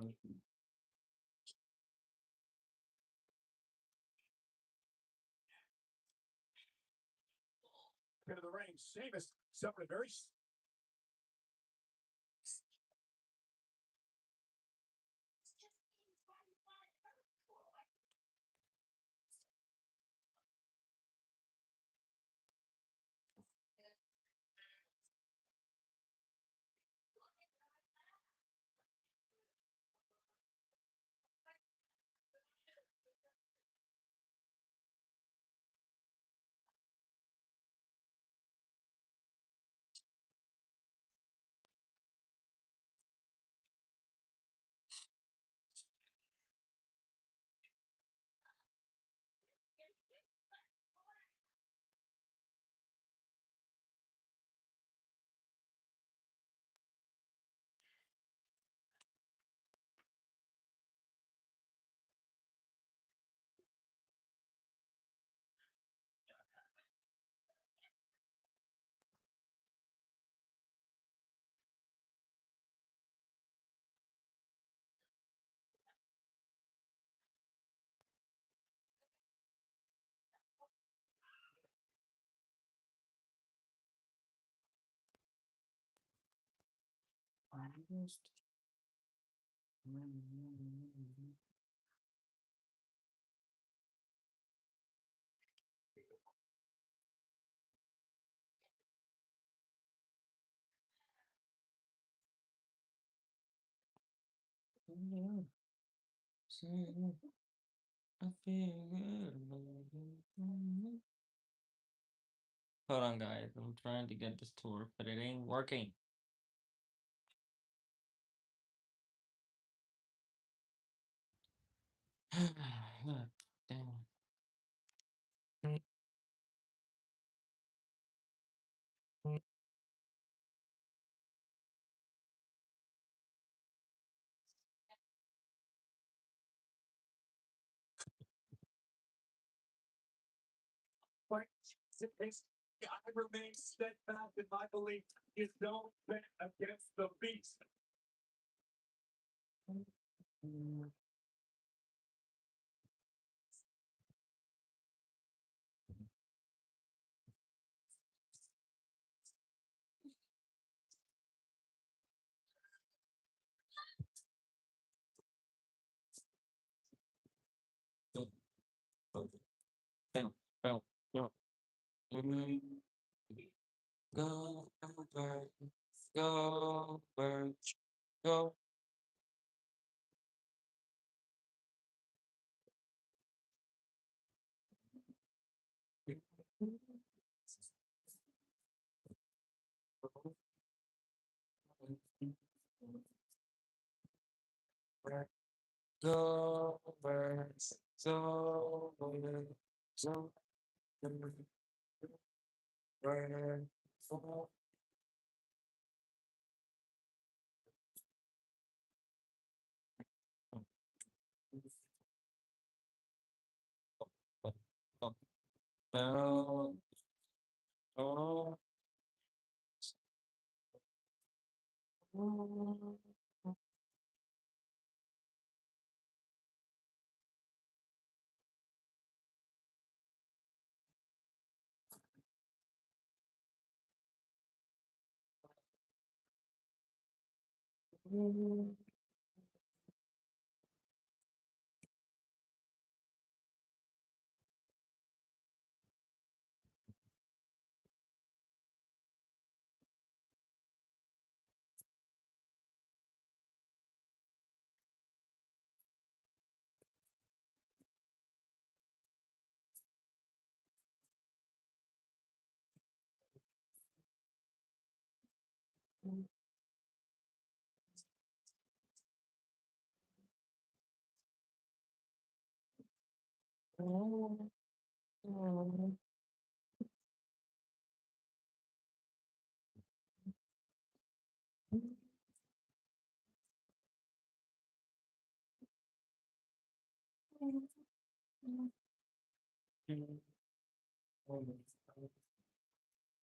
Into the ring, Sheamus suffered a very I feel good. Hold on, guys. I'm trying to get this to work, but it ain't working. Damn. point. I remain steadfast in my belief. Is no bet against the beast. Bam, bam, bam. Go, bird, go, bird, go. Go, birds, go, birds, go, birds, go. Bell, oh,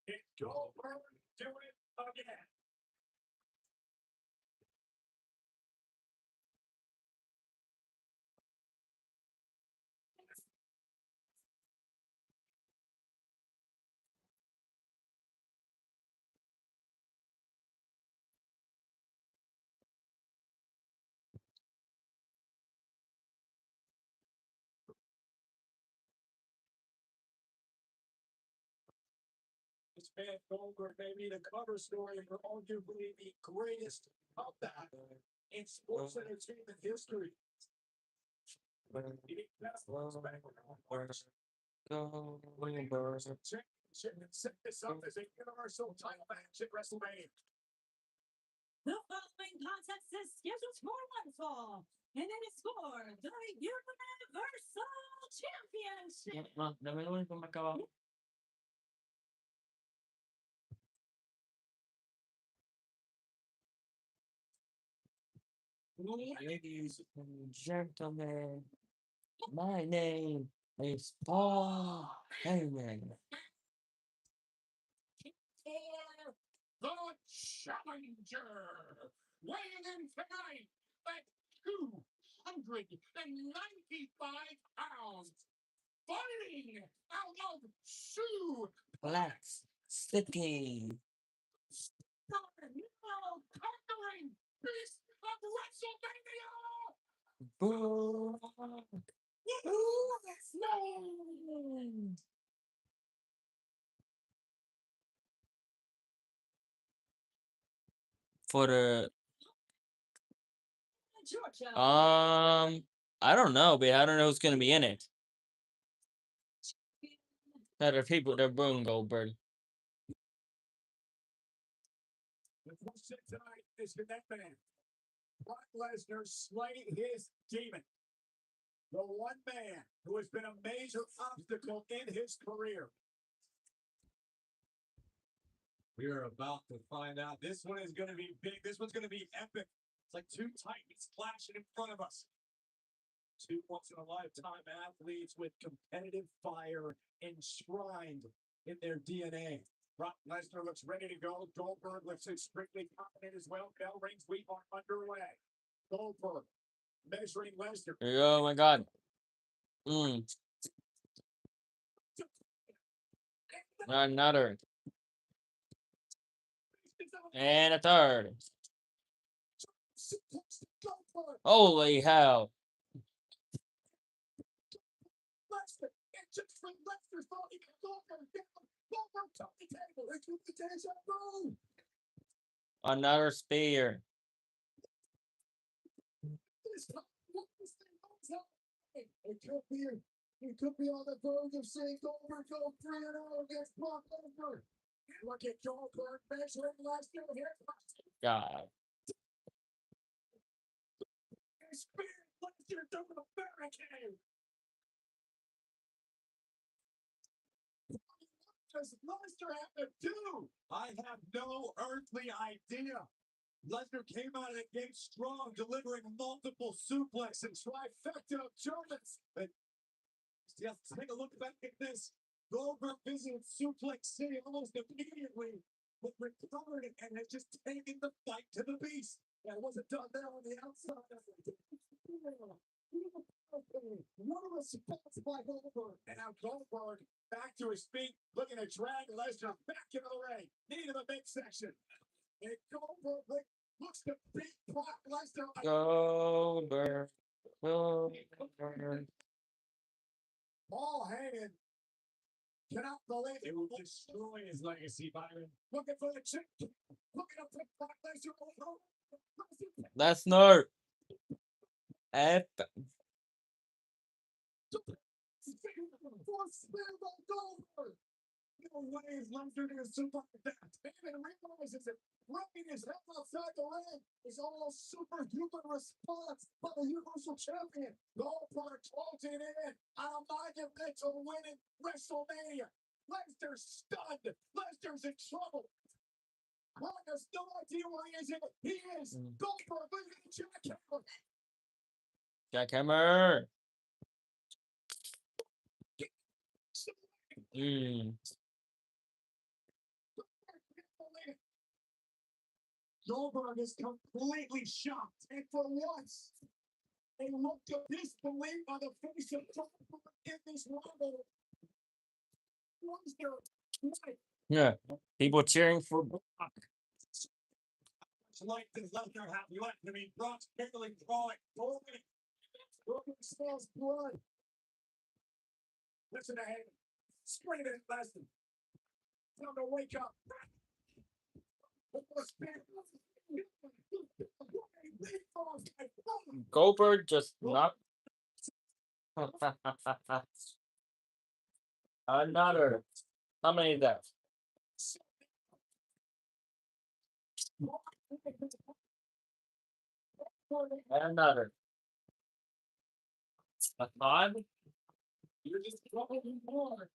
It's Goldberg, do it again. this man Goldberg may be the cover story for arguably the greatest comeback in sports entertainment history. The best background. Championship and set this up as a universal title match at Wrestlemania. The following contest is scheduled for one fall, and it is for the Universal Championship. Dame lo único que me acaba. Ladies and gentlemen, my name is Paul Heyman. The challenger, weighing in tonight at 295 pounds, fighting out of Sioux Let's City. now conquering beast of WrestleMania. Boo. For the Georgia. I don't know, but I don't know who's gonna be in it. That are people that are booing Goldberg. The first set tonight is the net man. Brock Lesnar slaying his demon. The one man who has been a major obstacle in his career. We are about to find out. This one is going to be big. This one's going to be epic. It's like two titans flashing in front of us. Two once-in-a-lifetime athletes with competitive fire enshrined in their DNA. Brock Lesnar looks ready to go. Goldberg looks strictly confident as well. Bell rings. We are underway. Goldberg measuring Lesnar. Oh my God. Another. And a third. Holy hell. Lesnar, and just when Lesnar thought he could Goldberg down, Goldberg took the table. It's with the deja vu. Another spear. He could be on the verge of seeing Goldberg go 3-0 against Brock Lesnar. Look at Goldberg measuring Lesnar here. God. Spear Lesnar through the barricade. What does Lesnar have to do? I have no earthly idea. Lesnar came out of the gate strong, delivering multiple suplex and trifecta of Germans. But just take a look back at this. Goldberg visited Suplex City almost immediately, but recovered it and has just taken the fight to the beast. That wasn't done there on the outside. What a response by Goldberg. And now Goldberg back to his feet, looking to drag Lesnar back into the ring, into the midsection. And Goldberg looks to beat Brock Lesnar. Goldberg. Goldberg. Paul Heyman cannot believe it will destroy his legacy, Byron. Looking for the chick. Looking up for Brock Lesnar. Lesnar. F. No way is Lesnar going to survive that. Heyman realizes it. Running his head outside the ring is almost superhuman response by the Universal Champion. Goldberg closing in on a monumental win in WrestleMania. Lesnar's stunned. Lesnar's in trouble. Brock has no idea where he is. He is. Goldberg leaving the jackhammer. Jackhammer. Goldberg is completely shocked, and for once, a look of disbelief on the face of Goldberg in this rivalry. Yeah. People cheering for Brock. Like does Lesnar have left? I mean, Brock's barely drawing. Goldberg smells blood. Listen to him. Scream at Lesnar. Time to wake up. Goldberg just not. Another. How many is that? Another. A five? You're just talking more.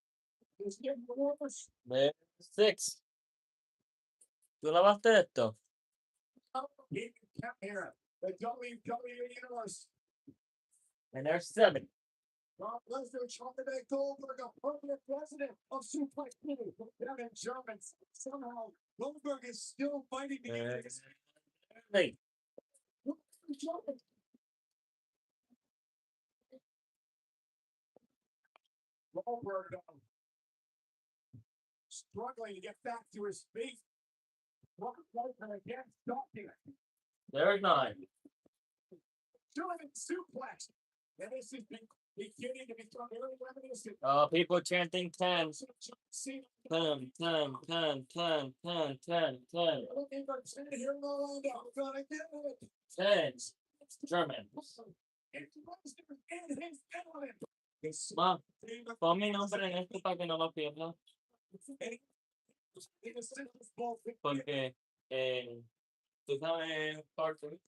It's getting worse. Six. ¿Tú lavaste esto? He kept here. The WWE Universe. And there's seven. Brock Lesnar trying to make Goldberg a permanent president of Suplex City. Down in German. Somehow, Goldberg is still fighting to get this. Hey. Goldberg struggling to get back to his feet. Brock Lesnar again stalking it. There's nine. German suplex. And this is beginning to become very reminiscent. People chanting 10. 10, 10, 10, 10, 10, 10, 10. Looking for 10 here in Orlando. Gonna get it. 10. German. It's Lesnar and his element. Ma, pon mi nombre en esto para que no lo pierda. Porque, tú sabes, Carter,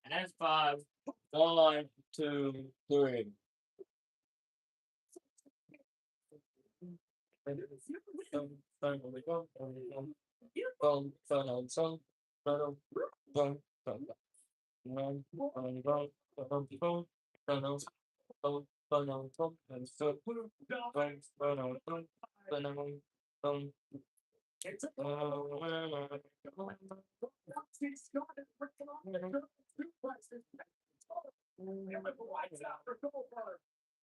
and that's 5. 1, 2, 3.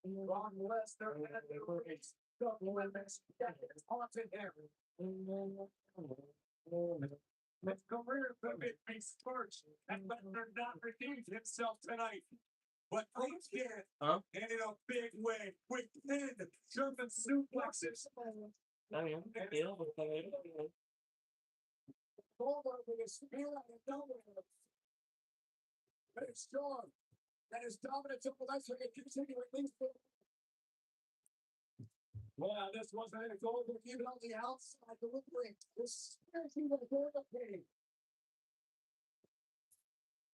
Ron Lesnar and the Race. The Women's It's haunted him. His career could be scorched, and Lesnar not redeemed himself tonight. But Page did, Huh? and in a big way, with 10 German suplexes. Goldberg with his spear out of nowhere. But it's strong. And his dominance over Lesnar can continue at least for. Wow, this wasn't a Goldberg even on the outside delivering. This seriously was Goldberg game.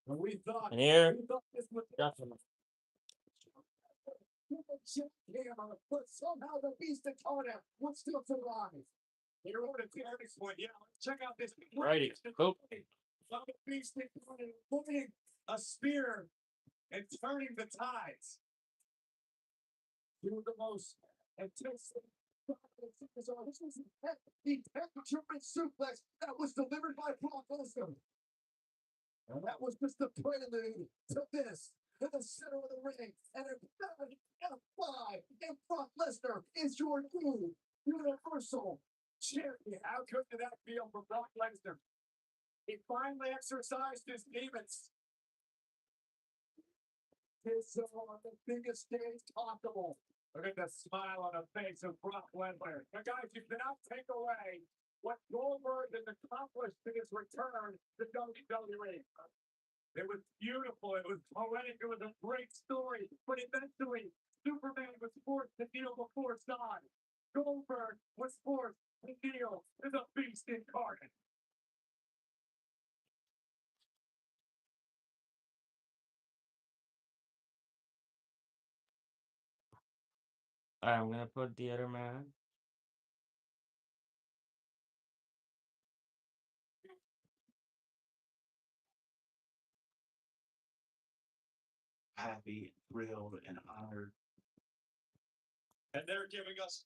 And we thought Here. this was Definitely. but somehow the beast incarnate would still survive. You know what a this one, yeah. Check out this. Righty. Cool. The beast incarnate putting a spear and turning the tides. Two of the most intense. This was the German suplex that was delivered by Brock Lesnar. And that was just the prelude to this. In the center of the ring, and a F5, and Brock Lesnar is your new Universal Champion. How good did that feel for Brock Lesnar? He finally exercised his demons. His on the biggest stage possible. Look at the smile on the face of Brock Lesnar. Now, guys, you cannot take away what Goldberg has accomplished in his return to WWE. It was beautiful. It was poetic. It was a great story. But eventually, Superman was forced to kneel before God. Goldberg was forced to kneel as a beast incarnate. Alright, I'm gonna put the other man. Happy, thrilled, and honored. And they're giving us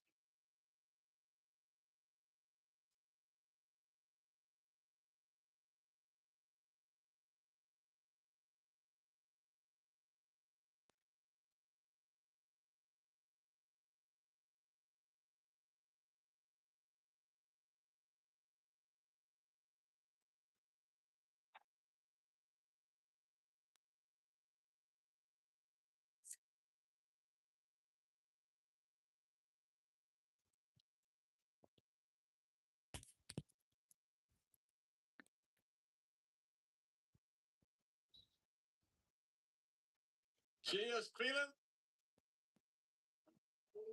She is feeling.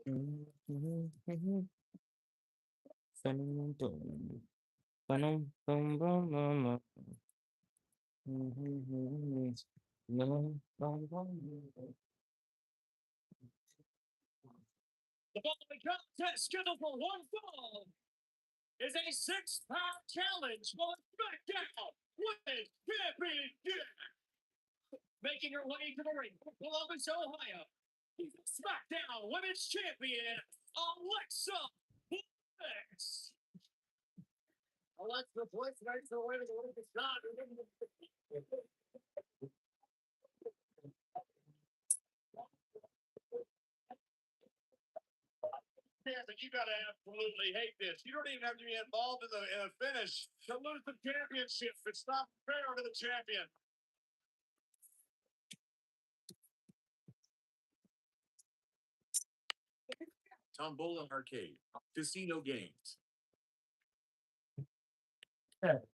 The following contest scheduled for one fall is a 6-pound challenge for the SmackDown Women's Championship. Making her way to the ring from Columbus, Ohio, he's the SmackDown Women's Champion, Alexa Bliss. Alexa Bliss makes her way to the ring. But you gotta absolutely hate this. You don't even have to be involved in the finish to lose the championship. It's not fair to the champion. Tombola Arcade, casino games. What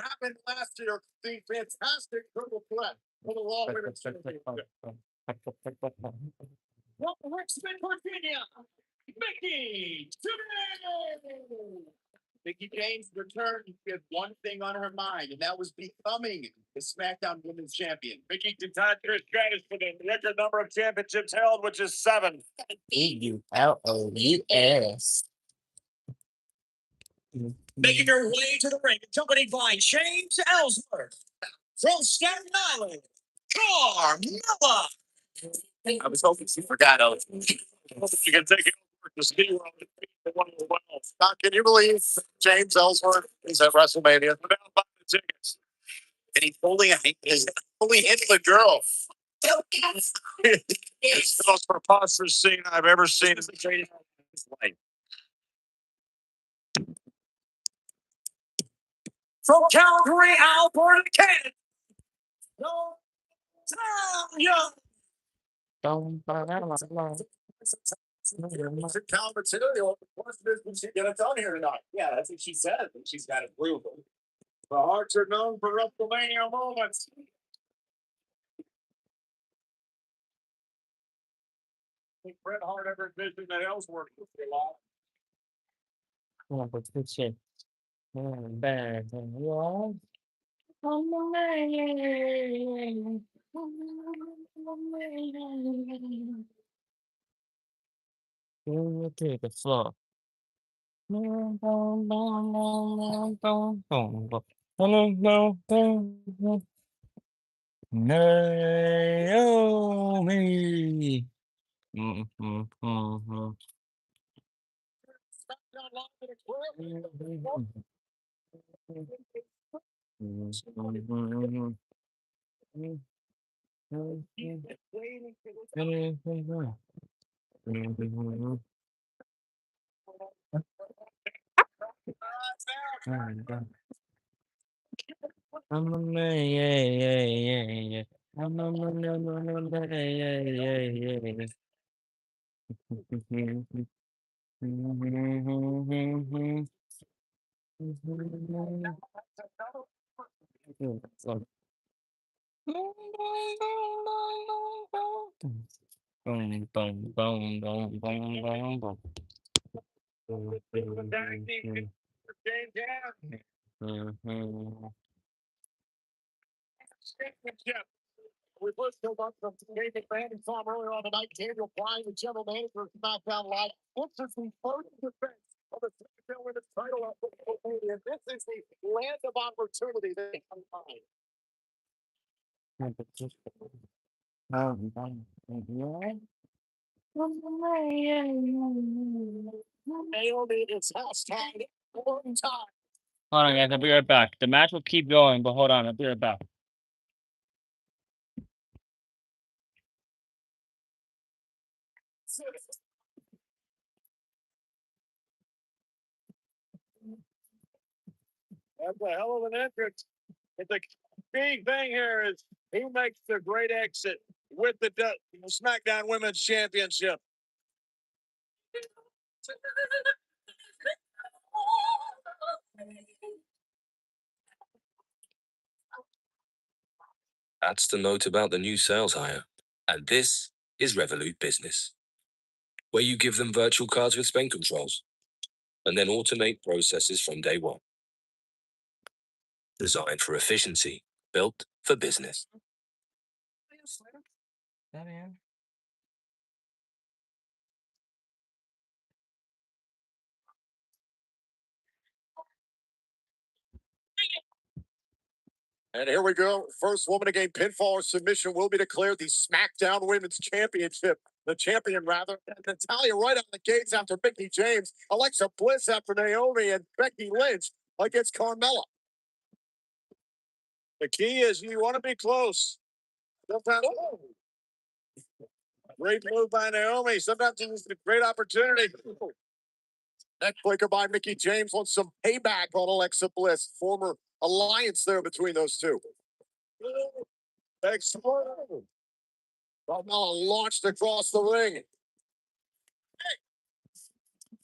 happened last year? The fantastic triple threat for the Raw Women's Championship. From Richmond, Virginia, Mickey James. Mickey James returned with one thing on her mind, and that was becoming the SmackDown Women's Champion. Mickey did not get strategy for the record number of championships held, which is 7. EULOUS. Making her way to the ring, accompanied by James Ellsworth from Staten Island, Carmella. I was hoping she forgot Ellsworth. You can take it over to Steve. Can you believe James Ellsworth is at WrestleMania? Down by the tickets. And he's fully hit the girl. It's the most preposterous scene I've ever seen in his life. From Calgary, Alberta, Canada. No, Young. Cal material. What's this? When she get it done here tonight? Yeah, that's what she said. And she's got approval. The Hearts are known for Wrestlemania moments. I think Bret Hart ever envisioned that Ellsworth would be alive. Oh, but good shit. Bad. Yeah. Take the floor. Naomi. Boom, boom, boom, boom, boom, boom, boom. We first go back from David Brandon saw him earlier on the night. Daniel Bryan, the general manager of SmackDown Live. This is the first defense of the SmackDown Women's title at WrestleMania. This is the land of opportunity that they can find. Naomi is hashtag one time. Hold on, guys. I'll be right back. The match will keep going, but hold on. I'll be right back. That's a hell of an entrance. But the key thing here is who makes the great exit with the SmackDown Women's Championship. That's the note about the new sales hire. And this is Revolut Business, where you give them virtual cards with spend controls and then automate processes from day one. Designed for efficiency, built for business. Está bien. And here we go. First woman to gain pinfall or submission will be declared the SmackDown Women's Championship. The champion, rather. Natalia right out the gates after Mickie James. Alexa Bliss after Naomi. And Becky Lynch against Carmella. The key is you want to be close. Sometimes, great move by Naomi. Sometimes it's a great opportunity. Neckbreaker by Mickie James wants some payback on Alexa Bliss. Former alliance there between those two. Explode. Carmella launched across the ring.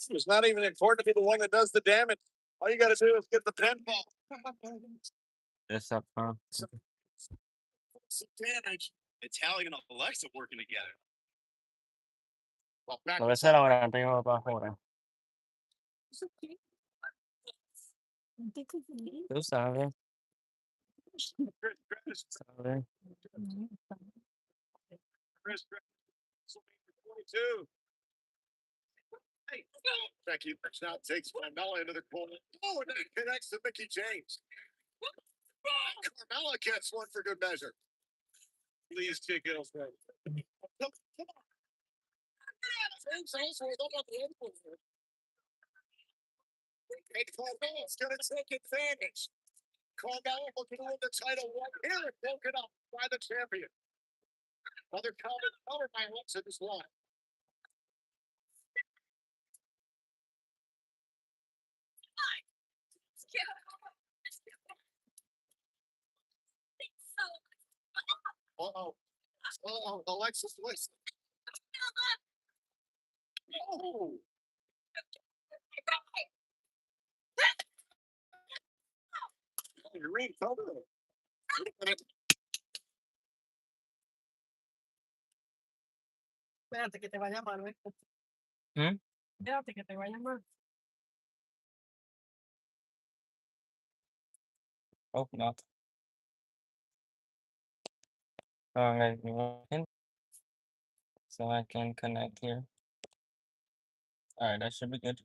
It's not even important to be the one that does the damage. All you got to do is get the pinfall. That's up front. Some damage. Natalia and Alexa working together. Well, back Lo voy a hacer ahora, antes yo para afuera. Tú sabes, sabes. Chris, 22. Hey, Becky Lynch now takes Carmella into the corner. Oh, and then it connects to Mickie James. Carmella gets one for good measure. Please kick it off. Come on. Carmella's going to take advantage. Carmella looking to win the title right here and broken up by the champion. Another counter by Alexa this line. Uh-oh. Uh-oh, Alexa's Bliss. Oh. You're in cover. Espérate que te vaya mal, ¿eh? Espérate que te vaya mal. Hope not. Alright, so I can connect here. Alright, that should be good.